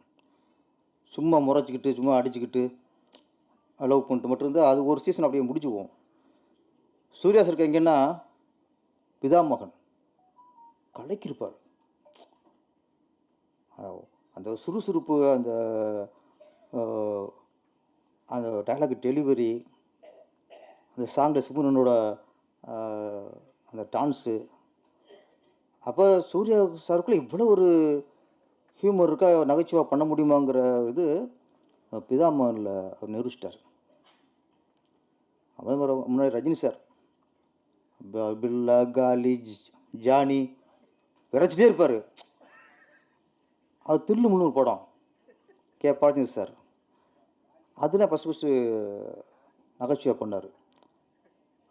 சும்மா முறைச்சிக்கிட்டு சும்மா அடிச்சுக்கிட்டு லவ் பண்ணிட்டு மட்டும் இருந்தால் அது ஒரு சீசன் அப்படியே முடிச்சு போகும். சூர்யா சார் எங்கன்னா பிதாமகன் கலைக்கிருப்பார். அந்த சுறுசுறுப்பு, அந்த அந்த டைலாக் டெலிவரி, அந்த சாங்கில் சிமுனனோட அந்த டான்ஸு, அப்போ சூர்யா சாருக்குள்ளே இவ்வளோ ஒரு ஹியூமர் இருக்கா, நகைச்சுவாக பண்ண முடியுமாங்கிற இது பிதாமகனில் அவர் நிரூபிச்சிட்டார். அதே மாதிரி முன்னாடி ரஜினி சார் பில்லா காலி ஜானி விரைச்சிட்டே இருப்பார். அது தில்லு முன்னூறு படம் பார்த்திங்க சார், அதில் ஃபஸ்ட்டு நகைச்சுவை பண்ணார்.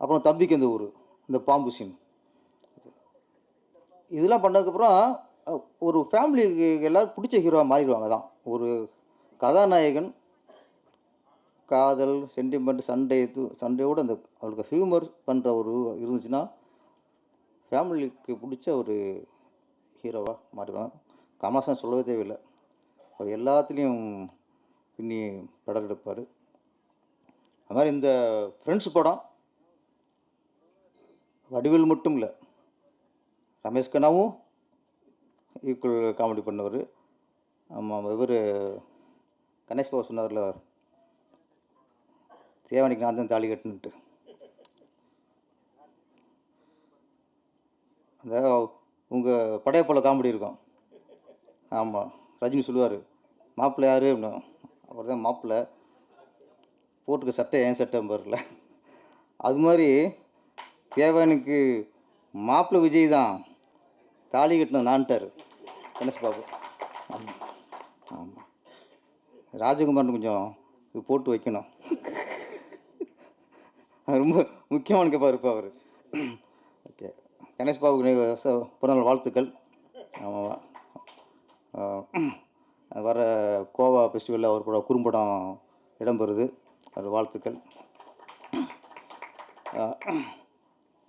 அப்புறம் தம்பிக்கு அந்த ஊர், இந்த பாம்பு சீன், இதெல்லாம் பண்ணதுக்கப்புறம் ஒரு ஃபேமிலிக்கு எல்லோரும் பிடிச்ச ஹீரோவாக மாறிடுவாங்க. தான் ஒரு கதாநாயகன் காதல் சென்டிமெண்ட் சண்டையோடு அந்த அவருக்கு ஹியூமர் பண்ணுற ஒரு இருந்துச்சுன்னா ஃபேமிலிக்கு பிடிச்ச ஒரு ஹீரோவாக மாறிடுவாங்க. கமல்ஹாசன் சொல்லவே தேவையில்லை, அவர் எல்லாத்துலேயும் பின்னி படம் எடுப்பார். அது மாதிரி இந்த ஃப்ரெண்ட்ஸ் படம் வடிவேல் மட்டும் இல்லை, ரமேஷ் கண்ணாவும் ஈக்குவல் காமெடி பண்ணவர். ஆமாம், இவர் கணேஷ் பாபு சொன்னார்ல, தேவானிக்கு நான் தான் தாலி கட்டுன்ட்டு, அந்த உங்கள் படையப்போல காமெடி இருக்கும். ஆமாம், ரஜினி சொல்லுவார் மாப்பிள்ளை யார் அப்படின்னு, அவர் தான் மாப்பிள்ளை, போட்டுக்க சட்டை ஏன் சட்டை பாருல. அது மாதிரி தேவானுக்கு மாப்பிள்ளை விஜய் தான் தாலி கட்டினது நான்ட்டார் கணேஷ் பாபு. ஆமாம் ஆமாம், ராஜகுமார்னு கொஞ்சம் இது போட்டு வைக்கணும், ரொம்ப முக்கியமான கேட்பார் அவர். ஓகே, கணேஷ் பாபுக்கு பிறந்தநாள் வாழ்த்துக்கள். ஆமாம், வர கோவா ஃபெஸ்டிவலில் அவர் குறும்படம் இடம்பெறுது, அது வாழ்த்துக்கள்.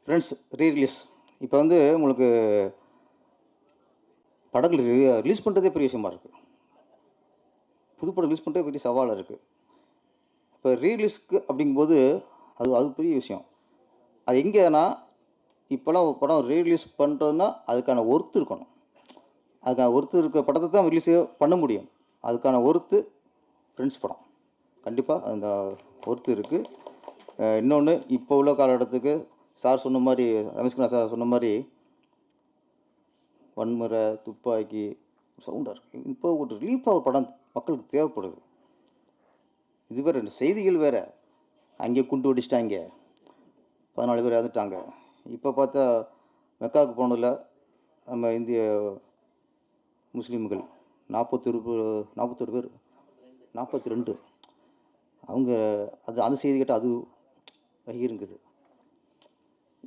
ஃப்ரெண்ட்ஸ் ரீரிலீஸ் இப்போ வந்து உங்களுக்கு படங்கள் ரிலீஸ் பண்ணுறதே பெரிய விஷயமா இருக்குது. புதுப்படம் ரிலீஸ் பண்ணுறதே பெரிய சவாலாக இருக்குது. இப்போ ரீரிலீஸ்க்கு அப்படிங்கும்போது அது பெரிய விஷயம். அது எங்கேனா இப்போலாம் ஒரு படம் ரீரிலீஸ் பண்ணுறதுன்னா அதுக்கான ஒர்த்து இருக்கணும். அதுக்கான ஒர்த்து இருக்க படத்தை தான் ரிலீஸ் பண்ண முடியும். அதுக்கான ஒர்த்து ஃப்ரெண்ட்ஸ் படம் கண்டிப்பாக அந்த ஒர்த்து இருக்குது. இன்னொன்று இப்போ உள்ள காலகட்டத்துக்கு சார் சொன்ன மாதிரி, ரமேஷ்குமார் சார் சொன்ன மாதிரி வன்முறை, துப்பாக்கி சவுண்டாக இருக்குது. இப்போ ஒரு ரிலீஃபாக படம் மக்களுக்கு தேவைப்படுது. இது வேறு, ரெண்டு செய்திகள் வேறு. அங்கே குண்டு வெடிச்சிட்டாங்க, 14 பேர் இறந்துட்டாங்க. இப்போ பார்த்தா மெக்காவுக்கு போனதில் நம்ம இந்திய முஸ்லீம்கள் 41 பேர், 42 அவங்க அந்த செய்தி கேட்டால் அது வகிருங்குது.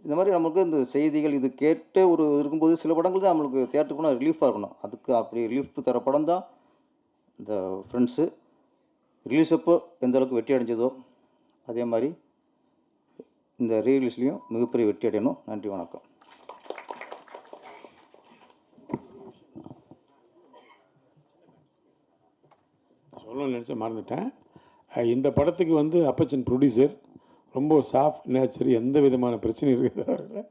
இந்த மாதிரி நமக்கு இந்த செய்திகள் இது கேட்டு ஒரு இருக்கும்போது சில படங்கள் தான் நம்மளுக்கு தேட்டருக்கு போனால் ரிலீஃபாக இருக்கணும். அதுக்கு அப்படி ரிலீஃப் தர படம் தான் இந்த ஃப்ரெண்ட்ஸு. ரிலீஸ் அப்போ எந்த அளவுக்கு வெற்றி அடைஞ்சதோ அதே மாதிரி இந்த ரீரிலீஸ்லேயும் மிகப்பெரிய வெற்றி அடையணும். நன்றி, வணக்கம். சொல்லணும்னு நினச்சா மறந்துட்டேன். இந்த படத்துக்கு வந்து அப்பச்சன் ப்ரொடியூசர் ரொம்ப சாஃப்ட் நேச்சர், எந்த விதமான பிரச்சனையும் இருக்கிறது.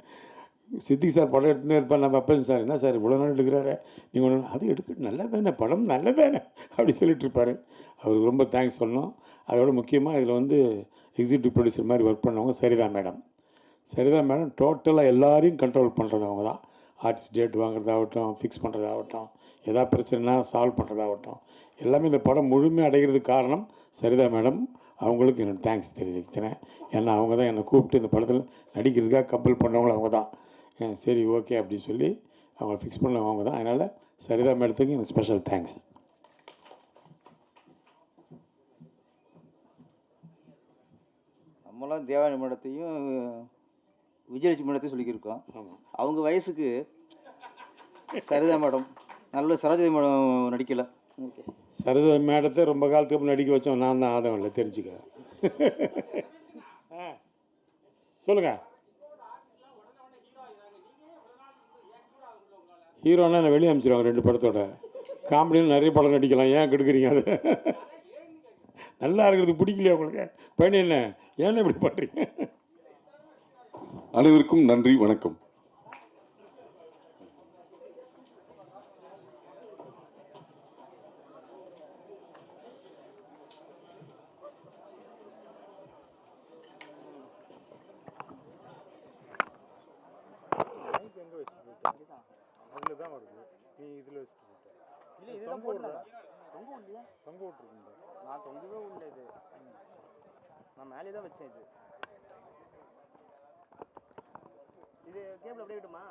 சித்திக் சார் படம் எடுத்துனே இருப்பார், நம்ம அப்பச்சன் சார் என்ன சார் இவ்வளோ நாள் எடுக்கிறாரு, நீங்கள் ஒன்று அது எடுக்க நல்லதானே, படம் நல்லதானே அப்படி சொல்லிட்டு இருப்பார். அவருக்கு ரொம்ப தேங்க்ஸ் சொல்லணும். அதோட முக்கியமாக இதில் வந்து எக்ஸிக்யூட்டிவ் ப்ரொடியூசர் மாதிரி ஒர்க் பண்ணவங்க சரிதா மேடம். சரிதா மேடம் டோட்டலாக எல்லாரையும் கண்ட்ரோல் பண்ணுறது அவங்க தான். ஆர்டிஸ்ட் டேட் வாங்குறதாகட்டும், ஃபிக்ஸ் பண்ணுறதாகட்டும், எதாவது பிரச்சனைனா சால்வ் பண்ணுறதாகட்டும், எல்லாமே இந்த படம் முழுமையாக அடைகிறதுக்கு காரணம் சரிதா மேடம். அவங்களுக்கு என்னோடய தேங்க்ஸ் தெரிவிக்கிறேன். ஏன்னா அவங்க தான் என்னை கூப்பிட்டு இந்த படத்தில் நடிக்கிறதுக்காக கம்பல் பண்ணவங்களும் அவங்க தான். சரி ஓகே அப்படின்னு சொல்லி அவங்கள ஃபிக்ஸ் பண்ணவங்க அவங்க தான். அதனால் சரிதா மேடத்துக்கு எனக்கு ஸ்பெஷல் தேங்க்ஸ். நம்மளாம் தேவானி மேடத்தையும் விஜயலட்சுமி மேடத்தையும் சொல்லிக்கிருக்கோம். அவங்க வயசுக்கு சரிதா மேடம், நல்ல சரோஜதி மேடம் நடிக்கலை. ஓகே, சரிதா மேடத்தை ரொம்ப காலத்துக்கு அப்புறம் நடிக்க வச்சோம் நான் தான். ஆதம் இல்லை, தெரிஞ்சுக்க. சொல்லுங்கள். ஹீரோனா நான் வெளியே அனுப்பிச்சிடுவாங்க 2 படத்தோட. காமெடியில் நிறைய படம் நடிக்கலாம், ஏன் கெடுக்குறீங்க? அது நல்லா இருக்கிறது பிடிக்கலையா உங்களுக்கு? பையன் என்ன ஏன்னு இப்படி பண்ணுறீங்க? அனைவருக்கும் நன்றி, வணக்கம். அதில் தான் வருது, நீ இதில் வச்சுட்டு போயிட்ட. இல்லை இதுதான் போடுறேன். தொங்க விடலையா? தொங்க விட்டுருக்குங்க. நான் தொங்கவே இல்லை, இது நான் மேலே தான் வச்சேன். இது கேபிள் அப்படியே விட்டுமா?